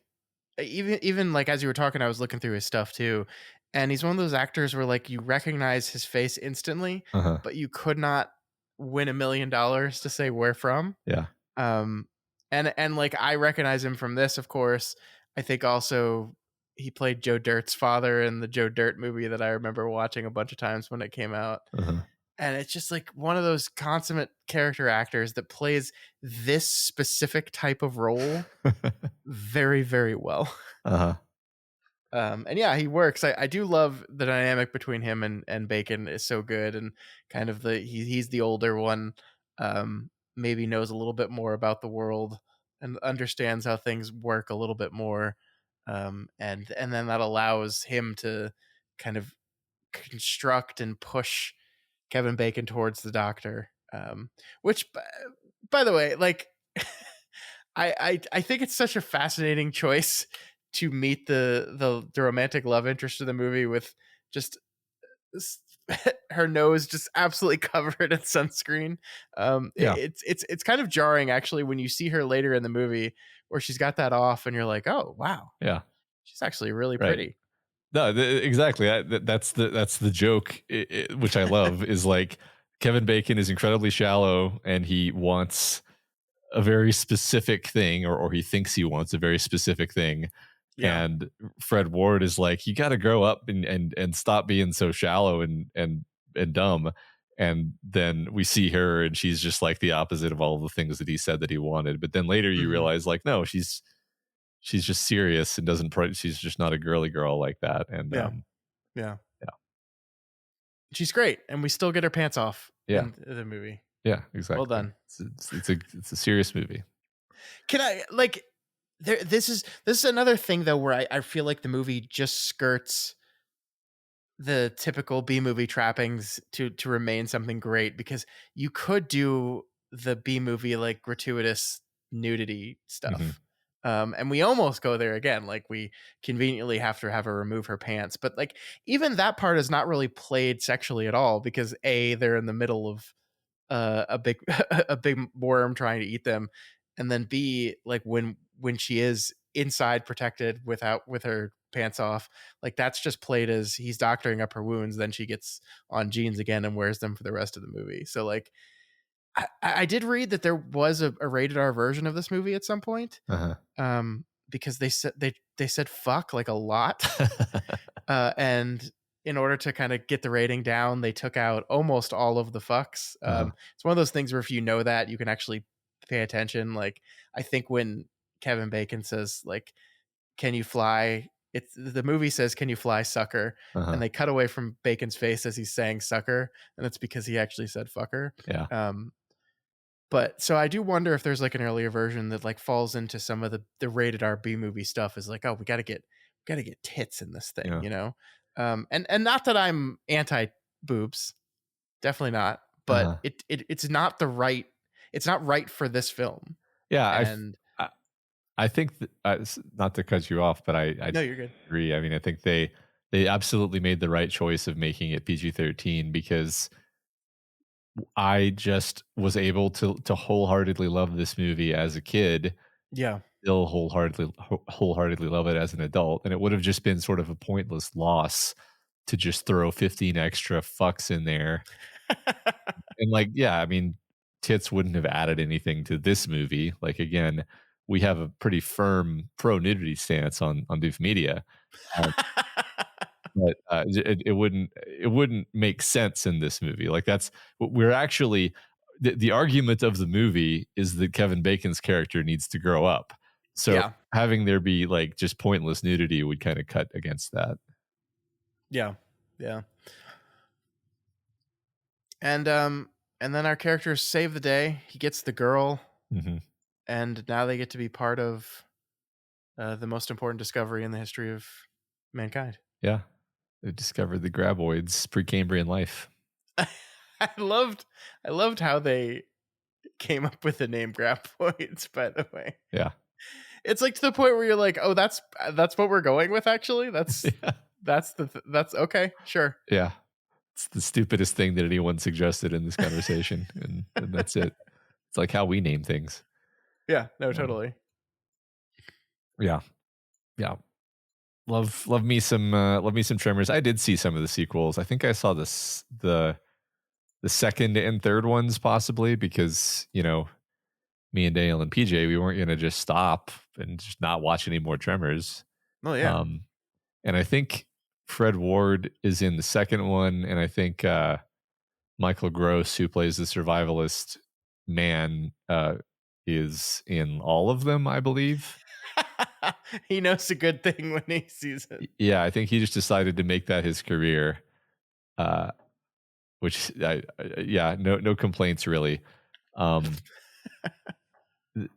even like as you were talking, I was looking through his stuff too, and he's one of those actors where like you recognize his face instantly, Uh huh. but you could not win $1 million to say where from. Yeah. Um, and like I recognize him from this, of course. I think also he played Joe Dirt's father in the Joe Dirt movie that I remember watching a bunch of times when it came out. Uh huh. And it's just like one of those consummate character actors that plays this specific type of role very, very well. Uh huh. And yeah, he works. I do love the dynamic between him and Bacon is so good, and kind of he's the older one, maybe knows a little bit more about the world and understands how things work a little bit more, and then that allows him to kind of construct and push Kevin Bacon towards the Doctor, which by the way, like I think it's such a fascinating choice to meet the romantic love interest of the movie with just her nose just absolutely covered in sunscreen. Yeah. It's kind of jarring actually when you see her later in the movie where she's got that off and you're like, oh wow, Yeah. she's actually really Right. pretty. No, exactly. That's the joke, which I love. Is like Kevin Bacon is incredibly shallow, and he wants a very specific thing, or he thinks he wants a very specific thing. Yeah. And Fred Ward is like, you got to grow up and stop being so shallow and dumb. And then we see her, and she's just like the opposite of all the things that he said that he wanted. But then later you Hmm. realize, like, no, she's just serious and doesn't. She's just not a girly girl like that. And Yeah. Yeah. yeah, She's great, and we still get her pants off yeah, in the movie. yeah, Well exactly. done. It's a serious movie. Can I like there? This is another thing though, where I feel like the movie just skirts the typical B movie trappings to remain something great, because you could do the B movie like gratuitous nudity Hmm. stuff. And we almost go there again, like we conveniently have to have her remove her pants, but like even that part is not really played sexually at all, because A, they're in the middle of a big a big worm trying to eat them, and then B, like when she is inside protected with her pants off, like that's just played as he's doctoring up her wounds, then she gets on jeans again and wears them for the rest of the movie. So like I did read that there was a rated R version of this movie at some point, Uh because they said fuck like a lot, huh. and in order to kind of get the rating down, they took out almost all of the fucks. Uh-huh. It's one of those things where if you know that, you can actually pay attention. Like I think when Kevin Bacon says like, "Can you fly?" It's the movie says, "Can you fly, sucker?" And Uh-huh. they cut away from Bacon's face as he's saying "sucker," and it's because he actually said "fucker." Yeah. Um, but so I do wonder if there's like an earlier version that like falls into some of the rated R B movie stuff, is like, oh, we gotta get tits in this thing, Yeah. you know? And not that I'm anti boobs, definitely not, but Uh-huh. it's not right for this film. Yeah, And I I think not to cut you off, but I no, you're good. agree. I mean, I think they absolutely made the right choice of making it PG-13, because I just was able to wholeheartedly love this movie as a kid, Yeah. still wholeheartedly love it as an adult, and it would have just been sort of a pointless loss to just throw 15 extra fucks in there. And like, yeah, I mean, tits wouldn't have added anything to this movie. Like again, we have a pretty firm pro nudity stance on Doof Media, uh, but it wouldn't make sense in this movie. Like that's we're actually the argument of the movie is that Kevin Bacon's character needs to grow up. So Yeah. having there be like just pointless nudity would kind of cut against that. Yeah. Yeah. And then our characters save the day. He gets the girl, Hmm. and now they get to be part of the most important discovery in the history of mankind. Yeah, they discovered the graboids, Precambrian life. I loved I loved how they came up with the name Graboids, by the way. Yeah. It's like to the point where you're like, "Oh, that's what we're going with actually. Yeah. That's okay. Sure." Yeah. It's the stupidest thing that anyone suggested in this conversation, and that's it. It's like how we name things. Yeah, no, Um, totally. yeah, yeah. Love me some Tremors. I did see some of the sequels. I think I saw the second and third ones possibly, because me and Daniel and PJ, we weren't gonna just stop and just not watch any more Tremors. Oh yeah. Um, and I think Fred Ward is in the second one, and I think Michael Gross, who plays the survivalist man, is in all of them, I believe. He knows a good thing when he sees it. Yeah, I think he just decided to make that his career, uh, which, yeah, no complaints really. Um,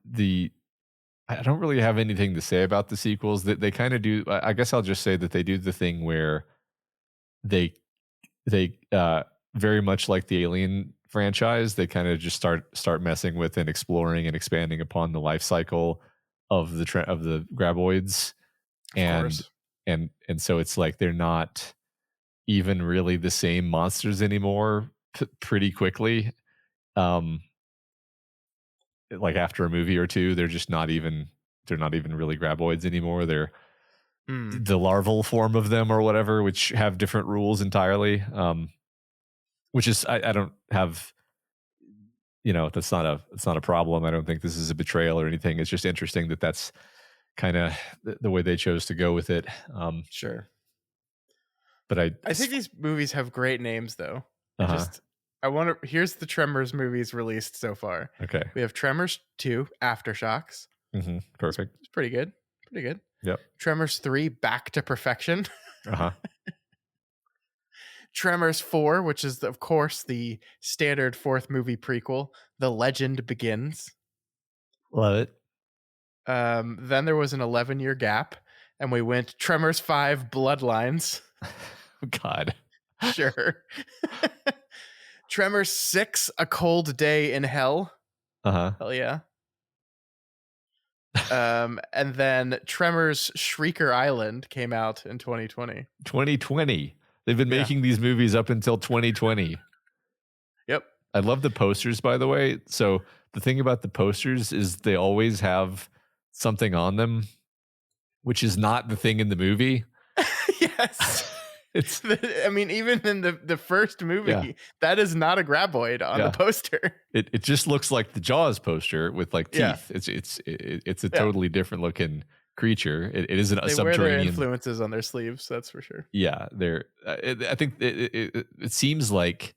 the I don't really have anything to say about the sequels. That they kind of do. I guess I'll just say that they do the thing where they they very much like the Alien franchise, they kind of just start messing with and exploring and expanding upon the life cycle of of the graboids. Of and course. and so it's like they're not even really the same monsters anymore pretty quickly. um like after a movie or two, they're not even really graboids anymore. Hmm. the larval form of them or whatever, which have different rules entirely. Which is I don't have, that's not a problem. I don't think this is a betrayal or anything. It's just interesting that that's kind of the way they chose to go with it. Sure. But I think these movies have great names, though. uh-huh. I want to. Here's the Tremors movies released so far. Okay. We have Tremors 2, Aftershocks. Perfect. It's pretty good. Pretty good. Yep. Tremors 3, Back to Perfection. Uh-huh. Tremors 4, which is, of course, the standard fourth movie prequel, The Legend Begins. Love it. Then there was an 11-year gap, and we went Tremors 5, Bloodlines. God. Sure. Tremors 6, A Cold Day in Hell. Uh-huh. Hell yeah. And then Tremors Shrieker Island came out in 2020. 2020. They've been making these movies up until 2020. Yep. I love the posters, by the way. So the thing about the posters is they always have something on them, which is not the thing in the movie. Yes. It's I mean, even in the first movie, that is not a graboid on the poster. It just looks like the Jaws poster with like teeth. It's a totally different looking creature. It isn't a they subterranean. Wear their influences on their sleeves, that's for sure. Yeah, they're. I think it seems like,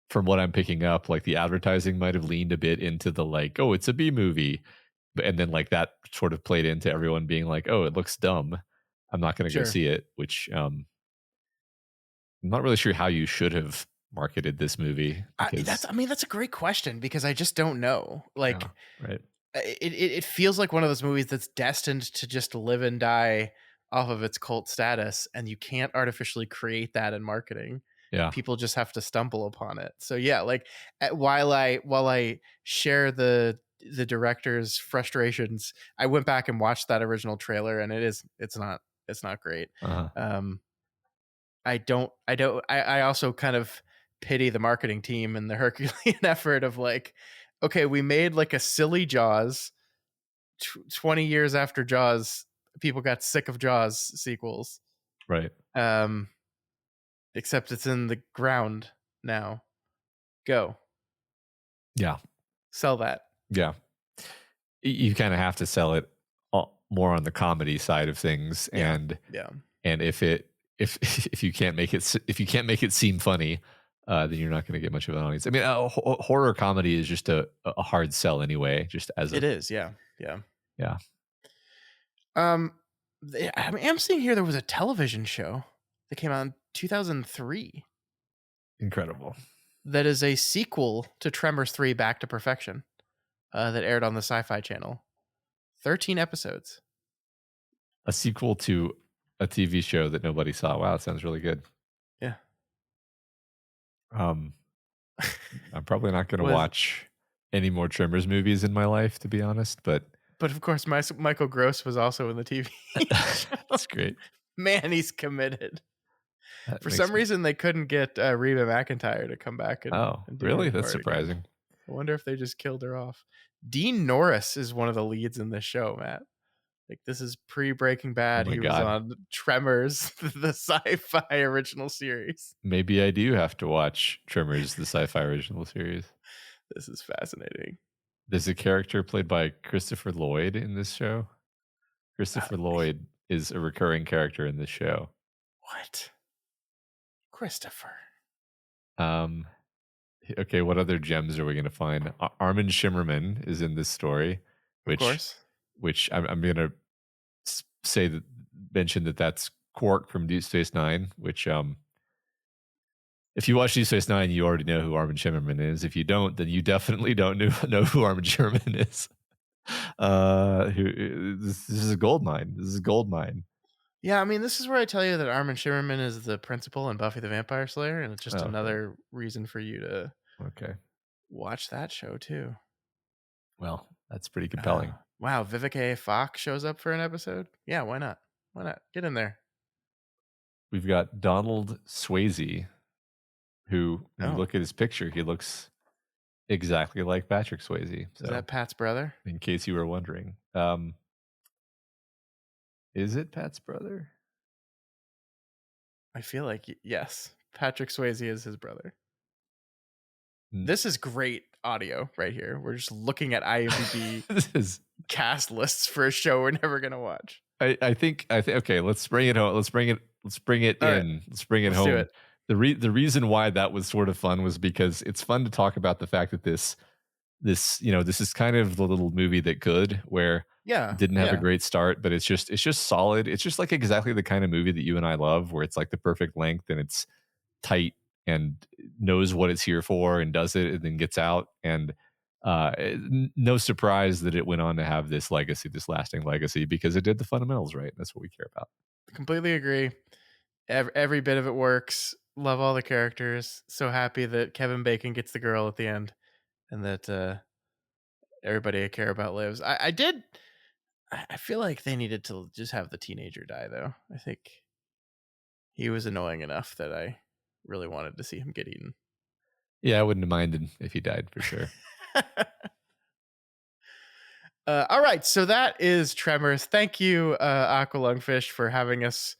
from what I'm picking up, like the advertising might have leaned a bit into the like, oh, it's a B movie, and then like that sort of played into everyone being like, oh, it looks dumb. I'm not going to go see it, which I'm not really sure how you should have marketed this movie. That's a great question, because I just don't know. Like, right. It feels like one of those movies that's destined to just live and die off of its cult status, and you can't artificially create that in marketing. Yeah. People just have to stumble upon it. So yeah, like while I share the director's frustrations, I went back and watched that original trailer, and it's not great. I also kind of pity the marketing team and the Herculean effort of like, okay, we made like a silly Jaws 20 years after Jaws. People got sick of Jaws sequels. Right. Except it's in the ground now. Go. Yeah. Sell that. Yeah. You kind of have to sell it more on the comedy side of things. And if you can't make it seem funny, then you're not going to get much of an audience. I mean, horror comedy is just a hard sell anyway. Just as it is, yeah. I'm seeing here there was a television show that came out in 2003. Incredible. That is a sequel to Tremors 3: Back to Perfection, that aired on the Sci-Fi Channel. 13 episodes. A sequel to a TV show that nobody saw. Wow, that sounds really good. Yeah. I'm probably not going to watch any more Tremors movies in my life, to be honest. But of course, Michael Gross was also in the TV show. That's great. Man, he's committed. For some reason, they couldn't get Reba McEntire to come back. And really? That's surprising. Again. I wonder if they just killed her off. Dean Norris is one of the leads in this show, Matt. Like, this is pre-Breaking Bad. He was on Tremors, the sci-fi original series. Maybe I do have to watch Tremors, the sci-fi original series. This is fascinating. There's a character played by Christopher Lloyd in this show. Christopher Lloyd is a recurring character in this show. What? Christopher. Okay, what other gems are we going to find? Armin Shimmerman is in this story, which, of course. Which I'm going to mention that's Quark from Deep Space Nine. Which, if you watch Deep Space Nine, you already know who Armin Shimmerman is. If you don't, then you definitely don't know who Armin Shimmerman is. This is a gold mine. This is a gold mine. Yeah, I mean, this is where I tell you that Armin Shimmerman is the principal in Buffy the Vampire Slayer, and it's just another reason for you to watch that show too. Well, that's pretty compelling. Wow, Vivica A. Fox shows up for an episode? Yeah, why not? Why not? Get in there. We've got Donald Swayze, who, when you look at his picture, he looks exactly like Patrick Swayze. So, is that Pat's brother? In case you were wondering. Is it Pat's brother? I feel like yes, Patrick Swayze is his brother. Mm. This is great audio right here. We're just looking at IMDb This is. cast lists for a show we're never gonna watch. I think. Okay. Let's bring it home. Let's bring it. Let's bring it All right, in. Let's bring it let's do home. it. The reason why that was sort of fun was because it's fun to talk about the fact that this this is kind of the little movie that could, where it Yeah, didn't have a yeah, great start, but it's just solid. It's just like exactly the kind of movie that you and I love, where it's like the perfect length and it's tight and knows what it's here for and does it and then gets out. And no surprise that it went on to have this legacy, this lasting legacy, because it did the fundamentals right. That's what we care about. completely agree. Every bit of it works. Love all the characters. So happy that Kevin Bacon gets the girl at the end, and that everybody I care about lives. I did. I feel like they needed to just have the teenager die, though. I think he was annoying enough that I really wanted to see him get eaten. Yeah, I wouldn't have minded if he died for sure. All right, so that is Tremors. Thank you, Aqualungfish, for having us,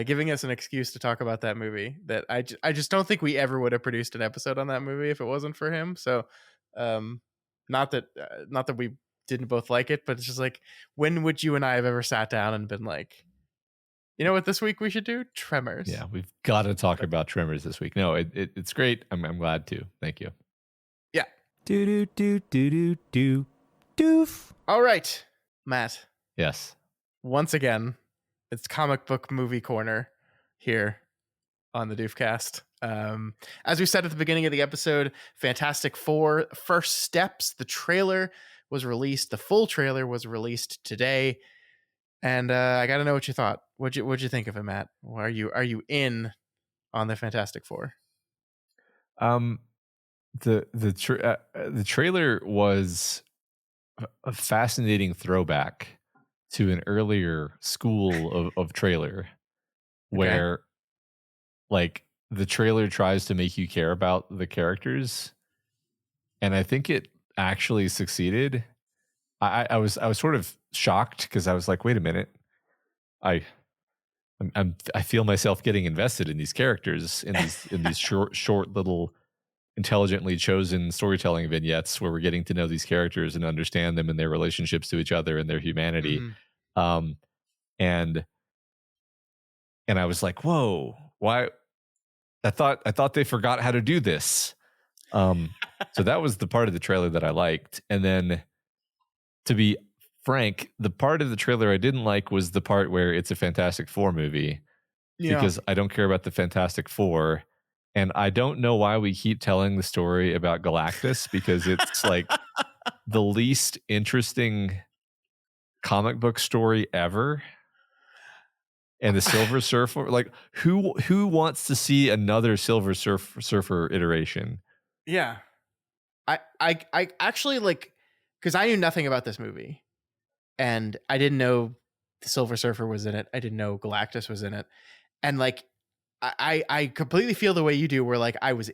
giving us an excuse to talk about that movie. That I just don't think we ever would have produced an episode on that movie if it wasn't for him. So, not that we didn't both like it, but it's just like, when would you and I have ever sat down and been like, you know what, this week we should do Tremors? Yeah, we've got to talk about Tremors this week. No, it's great. I'm glad to. Thank you. Yeah. Do do do do do do doof. All right, Matt. Yes. Once again, it's comic book movie corner here on the Doofcast. As we said at the beginning of the episode, Fantastic Four First Steps, the trailer was released. The full trailer was released today, and I got to know what you thought. What'd you think of it, Matt? Are you in on the Fantastic Four? The trailer was a fascinating throwback to an earlier school of trailer, where like the trailer tries to make you care about the characters, and I think it actually succeeded. I was sort of shocked because I was like, wait a minute, I I feel myself getting invested in these characters in these short little intelligently chosen storytelling vignettes where we're getting to know these characters and understand them and their relationships to each other and their humanity. Mm-hmm. Um, and I was like, whoa, why? I thought they forgot how to do this. So that was the part of the trailer that I liked. And then, to be frank, the part of the trailer I didn't like was the part where it's a Fantastic Four movie, because I don't care about the Fantastic Four. And I don't know why we keep telling the story about Galactus, because it's like the least interesting comic book story ever. And the Silver Surfer, like who wants to see another Silver Surfer iteration? Yeah. I actually, like, because I knew nothing about this movie, and I didn't know the Silver Surfer was in it. I didn't know Galactus was in it. And like, I completely feel the way you do, where like I was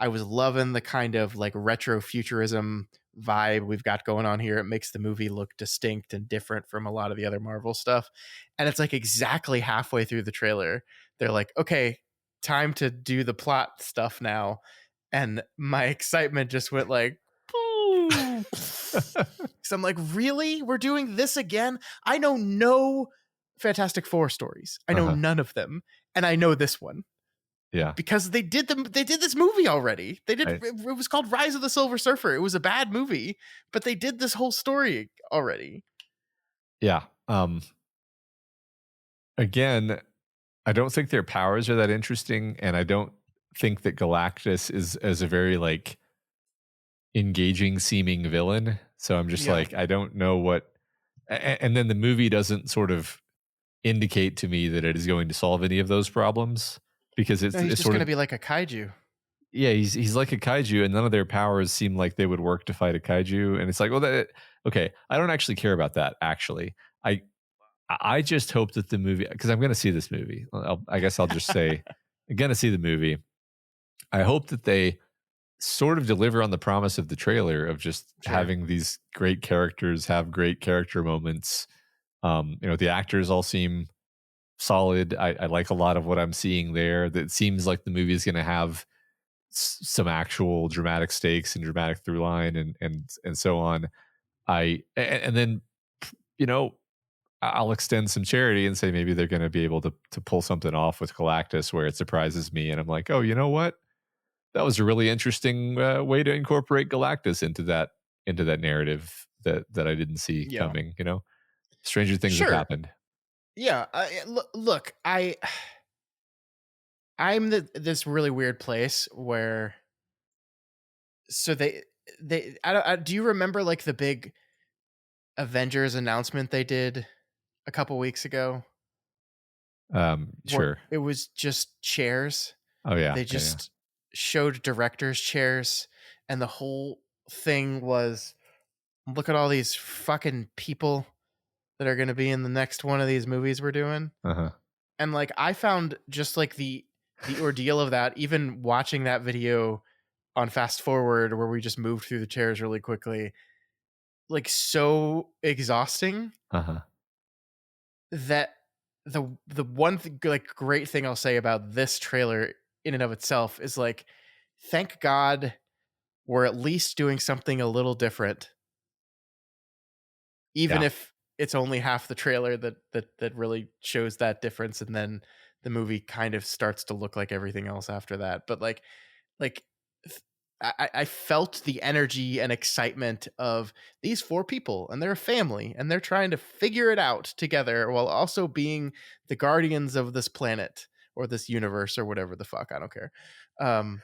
loving the kind of like retro futurism vibe we've got going on here. It makes the movie look distinct and different from a lot of the other Marvel stuff. And it's like exactly halfway through the trailer, they're like, okay, time to do the plot stuff now. And my excitement just went like, so I'm like, really? We're doing this again? I know no Fantastic Four stories. I know none of them. And I know this one. Yeah. Because they did this movie already. It was called Rise of the Silver Surfer. It was a bad movie, but they did this whole story already. Yeah. Again, I don't think their powers are that interesting, and I don't think that Galactus is as a very like engaging seeming villain. So I'm just like, I don't know what, and then the movie doesn't sort of indicate to me that it is going to solve any of those problems, because he's just going to be like a kaiju. Yeah, he's like a kaiju, and none of their powers seem like they would work to fight a kaiju. And it's like, well, okay, I don't actually care about that. Actually, I just hope that the movie, because I'm going to see this movie. I guess I'll just say, I'm going to see the movie. I hope that they sort of deliver on the promise of the trailer of just having these great characters have great character moments. The actors all seem solid. I like a lot of what I'm seeing there. That seems like the movie is going to have some actual dramatic stakes and dramatic through line and so on. And then, you know, I'll extend some charity and say maybe they're going to be able to pull something off with Galactus where it surprises me, and I'm like, oh, you know what? That was a really interesting way to incorporate Galactus into that narrative that I didn't see Yeah. coming. You know, stranger things have Sure. happened. Yeah. Look, I'm this really weird place where so they do you remember like the big Avengers announcement they did a couple weeks ago where Sure. it was just chairs? Oh yeah, They yeah, yeah. just showed directors chairs and the whole thing was look at all these fucking people that are going to be in the next one of these movies we're doing. Uh huh. And like I found just like the ordeal of that, even watching that video on fast forward where we just moved through the chairs really quickly, like so exhausting Uh huh. that the one like great thing I'll say about this trailer in and of itself is like thank God we're at least doing something a little different, even Yeah. if it's only half the trailer that really shows that difference, and then the movie kind of starts to look like everything else after that. But like I felt the energy and excitement of these four people and they're a family and they're trying to figure it out together while also being the guardians of this planet or this universe or whatever the fuck, I don't care. um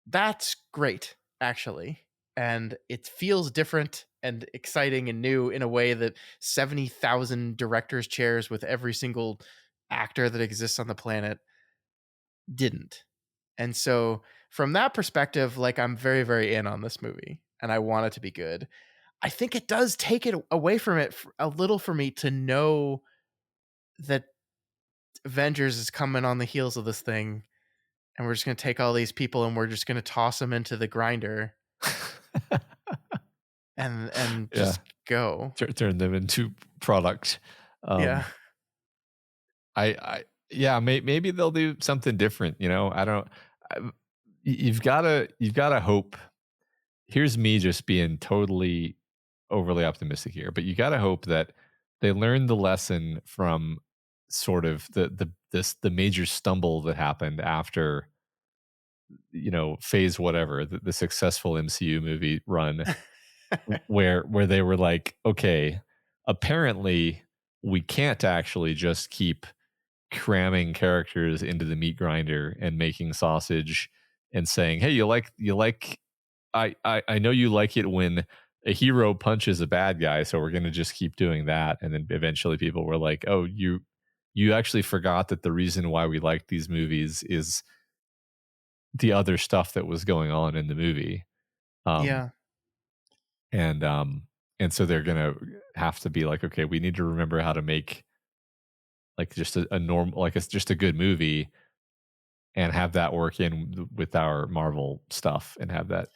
that's great, actually. And it feels different and exciting and new in a way that 70,000 directors' chairs with every single actor that exists on the planet didn't. And so, from that perspective, like I'm very, very in on this movie and I want it to be good. I think it does take it away from it a little for me to know that Avengers is coming on the heels of this thing and we're just going to take all these people and we're just going to toss them into the grinder and Yeah. just go. Turn them into product. Yeah. I yeah, maybe they'll do something different. You know, I don't. I, you've gotta hope. Here's me just being totally overly optimistic here, but you gotta hope that they learned the lesson from sort of the major stumble that happened after, you know, phase whatever, the successful MCU movie run, where they were like, okay, apparently we can't actually just keep cramming characters into the meat grinder and making sausage and saying, hey, I know you like it when a hero punches a bad guy, so we're gonna just keep doing that. And then eventually people were like, oh, you actually forgot that the reason why we like these movies is the other stuff that was going on in the movie. Um Yeah. and and so they're gonna have to be like, okay, we need to remember how to make like just a normal, like it's just a good movie, and have that work in with our Marvel stuff and have that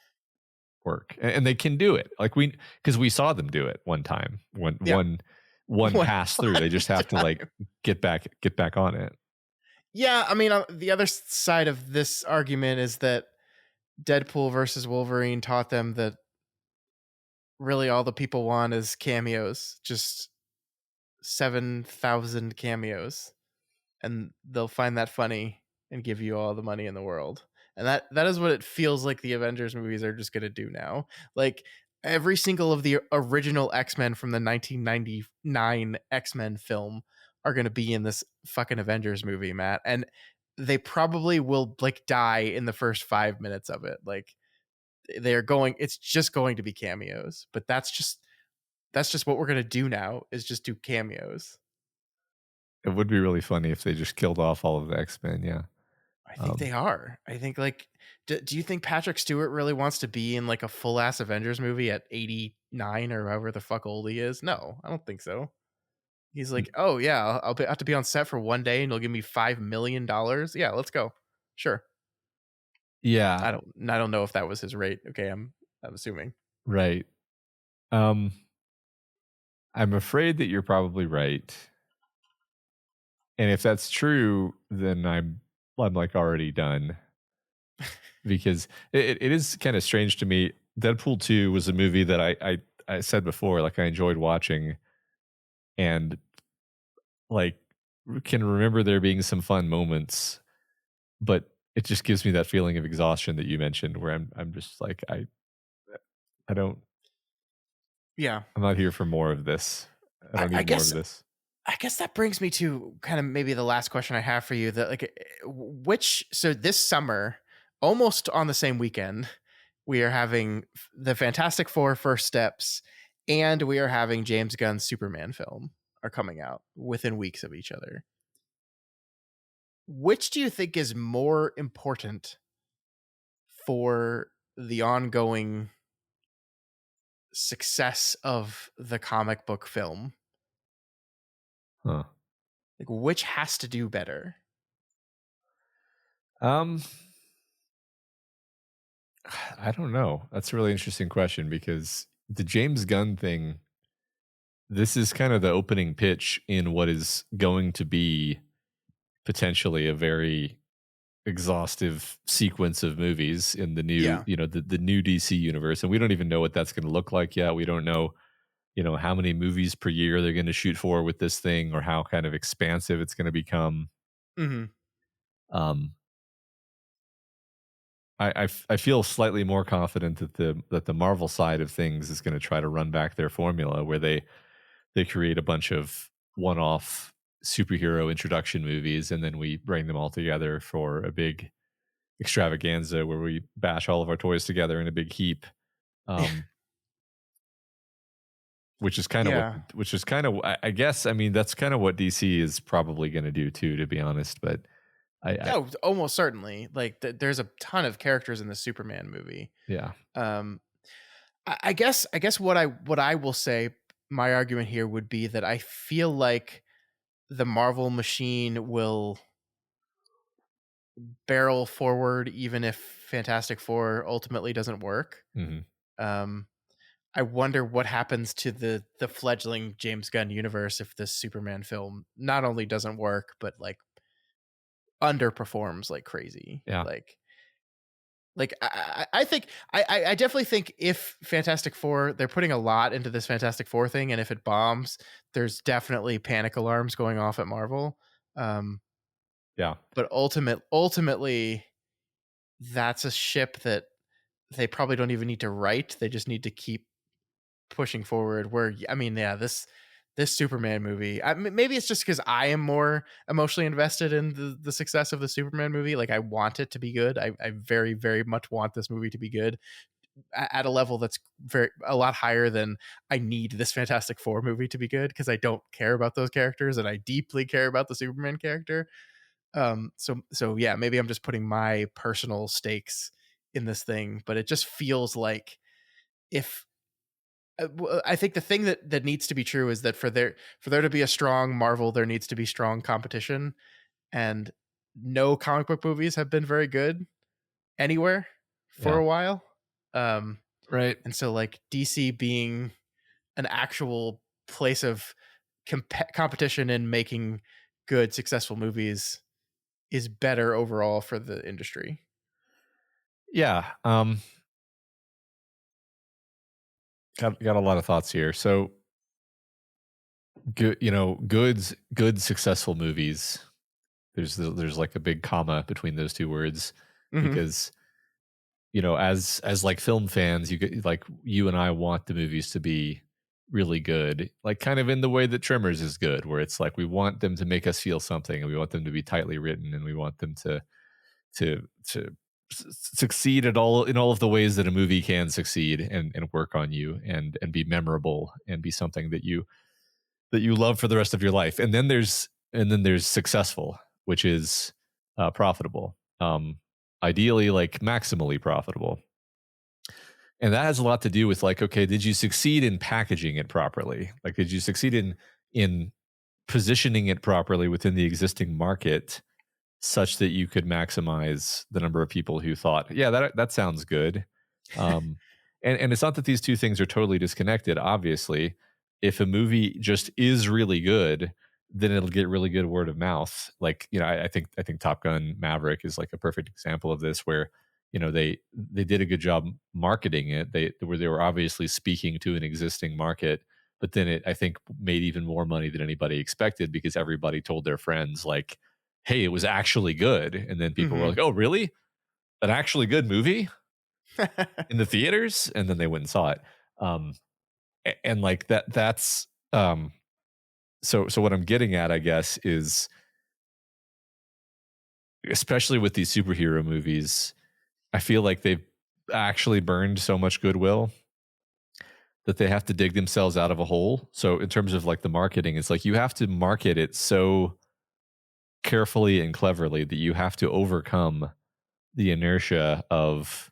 work. And they can do it. Like because we saw them do it one time, Yeah. one One pass through. They just have to like time. get back on it. Yeah, I mean, the other side of this argument is that Deadpool versus Wolverine taught them that really all the people want is cameos, just 7,000 cameos, and they'll find that funny and give you all the money in the world. And that is what it feels like the Avengers movies are just going to do now. Like every single of the original X-Men from the 1999 X-Men film are going to be in this fucking Avengers movie, Matt. And they probably will like die in the first 5 minutes of it. Like they're going it's just going to be cameos, but that's just what we're going to do now is just do cameos. It would be really funny if they just killed off all of the X-Men. Yeah. I think Um, they are. I think like do you think Patrick Stewart really wants to be in like a full ass Avengers movie at 89 or however the fuck old he is? No, I don't think so. He's like, "Oh yeah, have to be on set for one day and you'll give me $5 million. Yeah, let's go." Sure. yeah. I don't know if that was his rate. Okay, I'm assuming. Right. I'm afraid that you're probably right. And if that's true, then I'm like already done, because it is kind of strange to me. Deadpool 2 was a movie that I said before, like I enjoyed watching, and like can remember there being some fun moments, but it just gives me that feeling of exhaustion that you mentioned, where I'm just like I don't Yeah. I'm not here for more of this. I I, don't I need more of guess this. I guess that brings me to kind of maybe the last question I have for you. That like which so this summer, almost on the same weekend, we are having the Fantastic Four First Steps, and we are having James Gunn's Superman film are coming out within weeks of each other. Which do you think is more important for the ongoing success of the comic book film? Huh. Like, which has to do better? Um, I don't know. That's a really interesting question, because the James Gunn thing, this is kind of the opening pitch in what is going to be potentially a very exhaustive sequence of movies in the new, Yeah. the new DC universe. And we don't even know what that's going to look like yet. We don't know, how many movies per year they're going to shoot for with this thing, or how kind of expansive it's going to become. Mm-hmm. Um, I feel slightly more confident that the Marvel side of things is going to try to run back their formula, where they create a bunch of one-off superhero introduction movies, and then we bring them all together for a big extravaganza where we bash all of our toys together in a big heap. Um, which is kind of Yeah. I guess, I mean, that's kind of what DC is probably going to do too, to be honest. But I Oh, almost certainly. Like, there's a ton of characters in the Superman movie. yeah, Um, I guess what I will say, my argument here would be that I feel like the Marvel machine will barrel forward even if Fantastic Four ultimately doesn't work. hmm Um, I wonder what happens to the fledgling James Gunn universe if this Superman film not only doesn't work but like underperforms like crazy. yeah, Like I think I definitely think if Fantastic Four, they're putting a lot into this Fantastic Four thing, and if it bombs, there's definitely panic alarms going off at Marvel. Um, yeah, but ultimately, that's a ship that they probably don't even need to right. They just need to keep pushing forward. Where I mean, yeah, this Superman movie. Maybe it's just because I am more emotionally invested in the success of the Superman movie. Like I want it to be good. I very very much want this movie to be good at a level that's a lot higher than I need this Fantastic Four movie to be good, because I don't care about those characters and I deeply care about the Superman character. So yeah, maybe I'm just putting my personal stakes in this thing, but it just feels like if I think the thing that needs to be true is that for there to be a strong Marvel, there needs to be strong competition, and no comic book movies have been very good anywhere for yeah, a while. Um, right. and so like DC being an actual place of competition in making good, successful movies is better overall for the industry. Yeah. Got a lot of thoughts here. So good, good successful movies. There's like a big comma between those two words, Hmm. because as like film fans, you get, like, you and I want the movies to be really good, like kind of in the way that Tremors is good, where it's like we want them to make us feel something, and we want them to be tightly written, and we want them to succeed at all in all of the ways that a movie can succeed, and work on you, and be memorable, and be something that you love for the rest of your life. And then there's successful, which is profitable. Ideally, like maximally profitable. And that has a lot to do with, like, okay, did you succeed in packaging it properly? Like, did you succeed in positioning it properly within the existing market, such that you could maximize the number of people who thought, yeah, that sounds good. Um, and it's not that these two things are totally disconnected. Obviously, if a movie just is really good, then it'll get really good word of mouth. Like, I think Top Gun Maverick is like a perfect example of this, where they did a good job marketing it. They were obviously speaking to an existing market, but then it, I think, made even more money than anybody expected, because everybody told their friends like, "Hey, it was actually good," and then people were Mm-hmm. like, "Oh, really? An actually good movie in the theaters?" And then they went and saw it. Um, and like that's so what I'm getting at, I guess, is especially with these superhero movies, I feel like they've actually burned so much goodwill that they have to dig themselves out of a hole. So in terms of like the marketing, it's like you have to market it so carefully and cleverly that you have to overcome the inertia of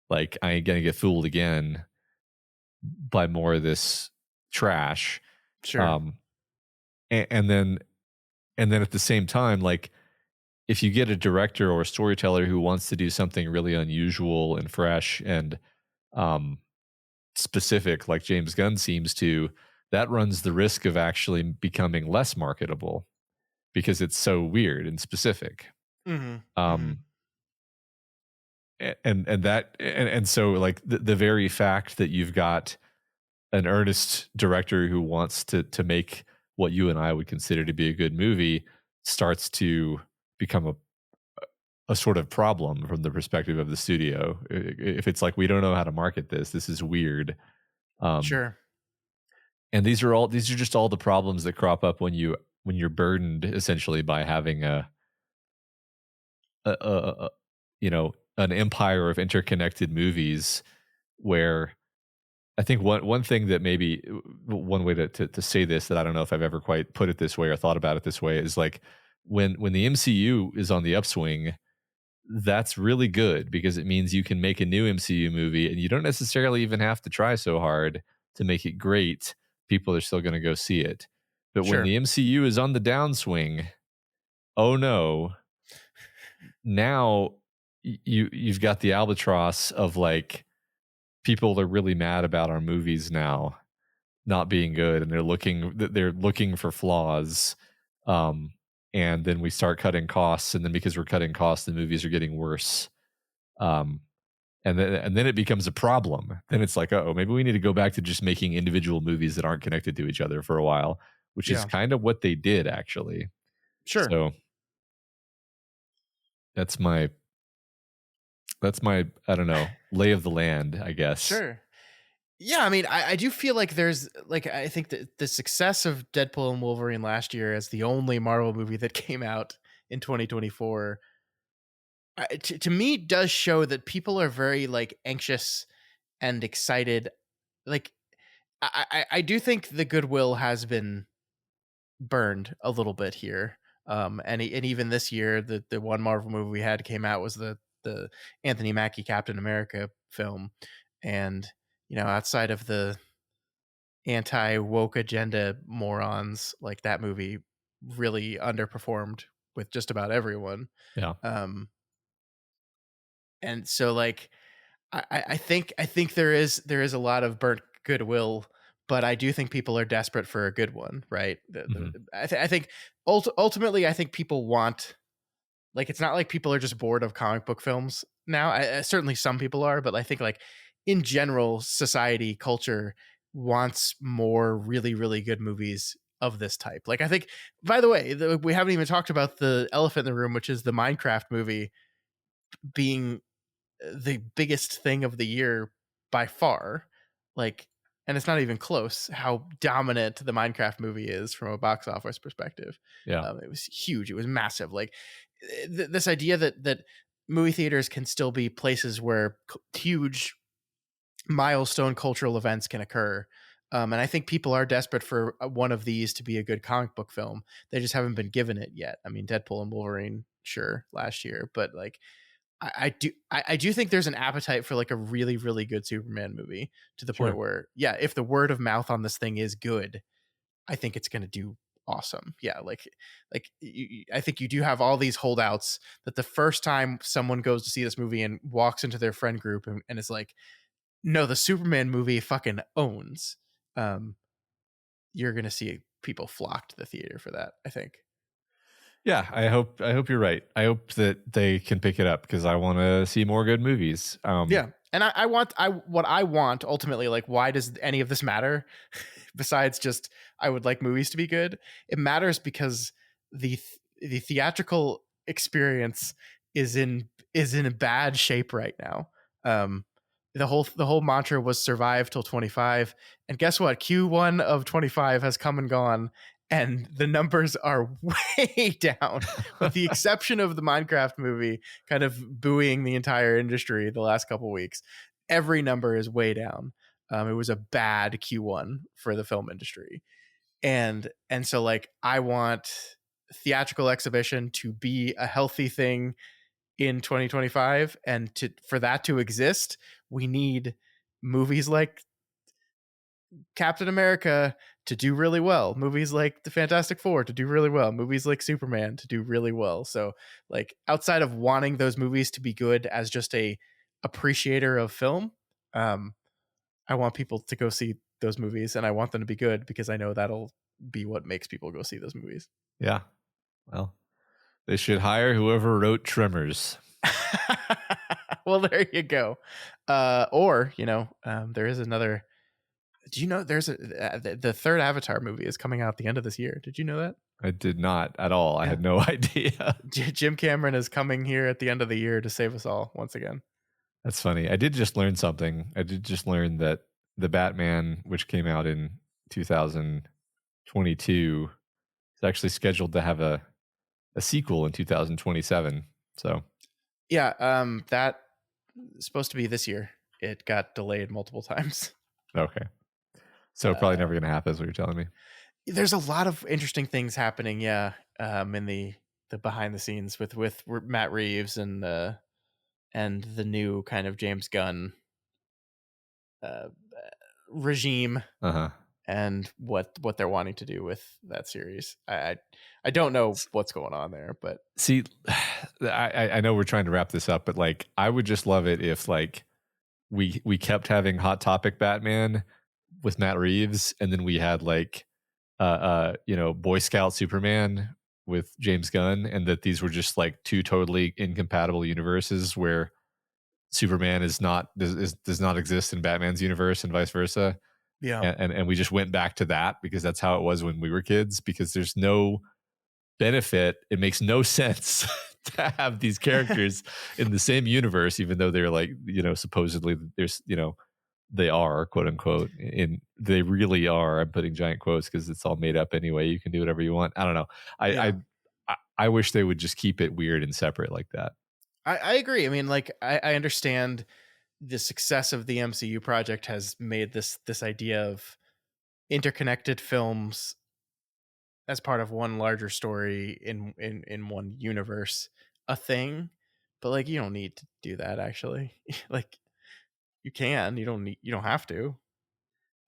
like, I ain't gonna get fooled again by more of this trash. Sure. Um, and then at the same time, like, if you get a director or a storyteller who wants to do something really unusual and fresh and um, specific, like James Gunn seems to, that runs the risk of actually becoming less marketable because it's so weird and specific. Mm-hmm. Mm-hmm. Um, and so like the very fact that you've got an earnest director who wants to make what you and I would consider to be a good movie starts to become a sort of problem from the perspective of the studio. If it's like, we don't know how to market this, this is weird. Um, Sure. and these are just all the problems that crop up when you're burdened essentially by having a an empire of interconnected movies, where I think one thing that maybe one way to say this, that I don't know if I've ever quite put it this way or thought about it this way, is like, when the MCU is on the upswing, that's really good because it means you can make a new MCU movie and you don't necessarily even have to try so hard to make it great. People are still going to go see it. But when Sure. the MCU is on the downswing, oh no, now you've got the albatross of like, people are really mad about our movies now not being good, and they're looking for flaws. Um, and then we start cutting costs, and then because we're cutting costs, the movies are getting worse. Um, and then it becomes a problem. Then it's like, oh, maybe we need to go back to just making individual movies that aren't connected to each other for a while, which is Yeah. kind of what they did actually. Sure. So that's my I don't know, lay of the land, I guess. Sure. Yeah, I mean, I do feel like there's like, I think that the success of Deadpool and Wolverine last year as the only Marvel movie that came out in 2024, to me does show that people are very like anxious and excited. Like, I do think the goodwill has been burned a little bit here. And even this year, the one Marvel movie we had came out was the Anthony Mackie Captain America film, and outside of the anti woke agenda morons, like, that movie really underperformed with just about everyone. Yeah. Um, and so like I think there is a lot of burnt goodwill, but I do think people are desperate for a good one, right? Mhm. I think ultimately, I think people want, like, it's not like people are just bored of comic book films now. Certainly some people are, but I think, like, in general, society, culture wants more really, really good movies of this type. Like, I think, by the way, we haven't even talked about the elephant in the room, which is the Minecraft movie being the biggest thing of the year by far. Like, and it's not even close how dominant the Minecraft movie is from a box office perspective. Yeah. It was huge. It was massive. Like, this idea that movie theaters can still be places where huge milestone cultural events can occur. And I think people are desperate for one of these to be a good comic book film. They just haven't been given it yet. I mean, Deadpool and Wolverine, sure, last year, but like, I do think there's an appetite for like a really, really good Superman movie, to the point Sure. where, yeah, if the word of mouth on this thing is good, I think it's going to do awesome. Yeah, I think you do have all these holdouts that the first time someone goes to see this movie and walks into their friend group and is like, no, the Superman movie fucking owns. Um, you're going to see people flock to the theater for that, I think. Yeah, I hope you're right. I hope that they can pick it up because I want to see more good movies. Yeah. And what I want ultimately, like, why does any of this matter? Besides just, I would like movies to be good. It matters because the theatrical experience is in a bad shape right now. The whole mantra was survive till 25. And guess what? Q1 of 25 has come and gone, and the numbers are way down, with the exception of the Minecraft movie kind of buoying the entire industry the last couple weeks. Every number is way down. It was a bad Q1 for the film industry. And so, like, I want theatrical exhibition to be a healthy thing in 2025, and for that to exist, we need movies like Captain America to do really well, movies like the Fantastic Four to do really well, movies like Superman to do really well. So, like, outside of wanting those movies to be good as just a appreciator of film, I want people to go see those movies, and I want them to be good because I know that'll be what makes people go see those movies. Yeah. Well, they should hire whoever wrote Tremors. Well, there you go. Or, there is another. Do you know there's the third Avatar movie is coming out at the end of this year? Did you know that? I did not at all. I had no idea. Jim Cameron is coming here at the end of the year to save us all once again. That's funny. I did just learn something. I did just learn that the Batman, which came out in 2022, is actually scheduled to have a sequel in 2027. So yeah, that is supposed to be this year. It got delayed multiple times. Okay. So probably never going to happen, is what you're telling me. There's a lot of interesting things happening, yeah, in the behind the scenes with Matt Reeves and the new kind of James Gunn regime, and what they're wanting to do with that series. I don't know what's going on there, but see, I know we're trying to wrap this up, but like, I would just love it if like we kept having Hot Topic Batman with Matt Reeves, and then we had like Boy Scout Superman with James Gunn, and that these were just like two totally incompatible universes where Superman does not exist in Batman's universe and vice versa. Yeah. And we just went back to that because that's how it was when we were kids, because there's no benefit. It makes no sense to have these characters in the same universe, even though they're like, supposedly there's, they are, quote unquote, they really are. I'm putting giant quotes because it's all made up anyway. You can do whatever you want. I don't know. I wish they would just keep it weird and separate like that. I agree. I mean, like, I understand the success of the MCU project has made this idea of interconnected films as part of one larger story in one universe a thing, but like, you don't need to do that, actually. Like, you don't have to.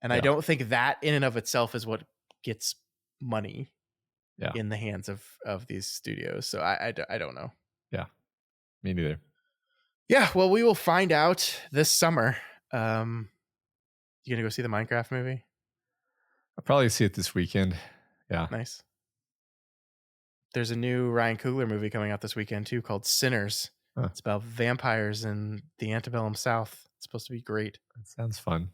And I don't think that in and of itself is what gets money in the hands of these studios. So I don't know. Yeah, me neither. Yeah, well, we will find out this summer. You gonna go see the Minecraft movie? I'll probably see it this weekend. Yeah. Nice. There's a new Ryan Coogler movie coming out this weekend too, called Sinners. It's about vampires in the antebellum South. It's supposed to be great. That sounds fun.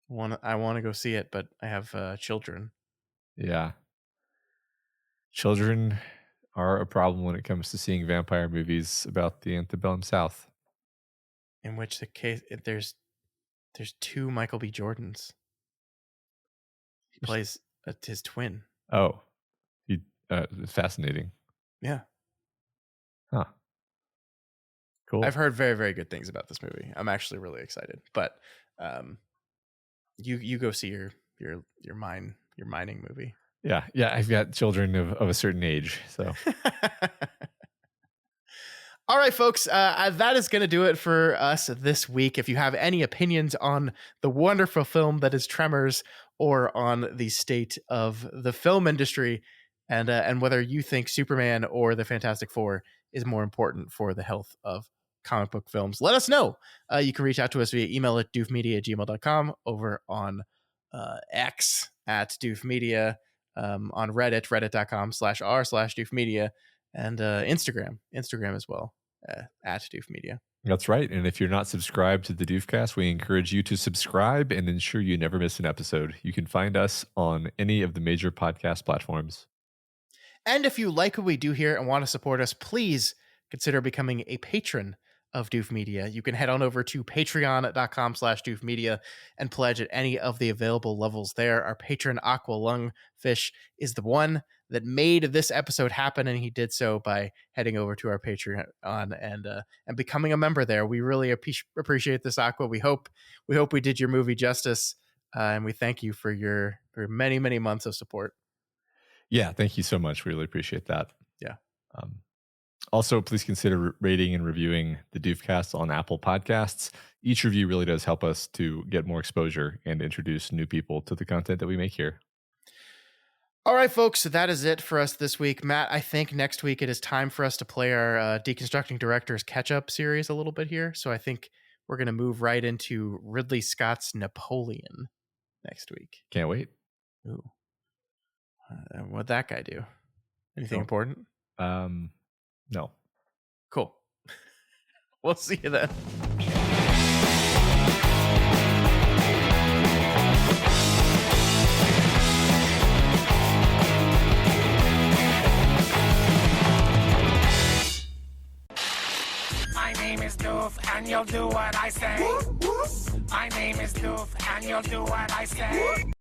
I want to go see it, but I have children. Yeah. Children are a problem when it comes to seeing vampire movies about the antebellum South. In which the case, there's two Michael B. Jordans. He plays his twin. Oh, fascinating. Yeah. Huh. Cool. I've heard very, very good things about this movie. I'm actually really excited. But you go see your mining movie. Yeah. I've got children of a certain age, so. All right, folks, that is going to do it for us this week. If you have any opinions on the wonderful film that is Tremors, or on the state of the film industry, and whether you think Superman or the Fantastic Four is more important for the health of comic book films, let us know. You can reach out to us via email at doofmedia@gmail.com, over on X at doofmedia. on Reddit, reddit.com/r/doofmedia, and Instagram as well, at doofmedia. That's right. And if you're not subscribed to the Doofcast, we encourage you to subscribe and ensure you never miss an episode. You can find us on any of the major podcast platforms. And if you like what we do here and want to support us, please consider becoming a patron of Doof Media. You can head on over to patreon.com/doofmedia and pledge at any of the available levels there. Our patron Aqualungfish is the one that made this episode happen, and he did so by heading over to our Patreon and becoming a member there. We really appreciate this, Aqua. We hope we did your movie justice, and we thank you for your many, many months of support. Yeah, thank you so much. We really appreciate that. Yeah. Also, please consider rating and reviewing the Doofcast on Apple Podcasts. Each review really does help us to get more exposure and introduce new people to the content that we make here. All right, folks, so that is it for us this week. Matt, I think next week it is time for us to play our Deconstructing Directors catch-up series a little bit here. So I think we're going to move right into Ridley Scott's Napoleon next week. Can't wait. Ooh. What'd that guy do? Anything important? No. Cool. We'll see you then. My name is Doof, and you'll do what I say. My name is Doof, and you'll do what I say.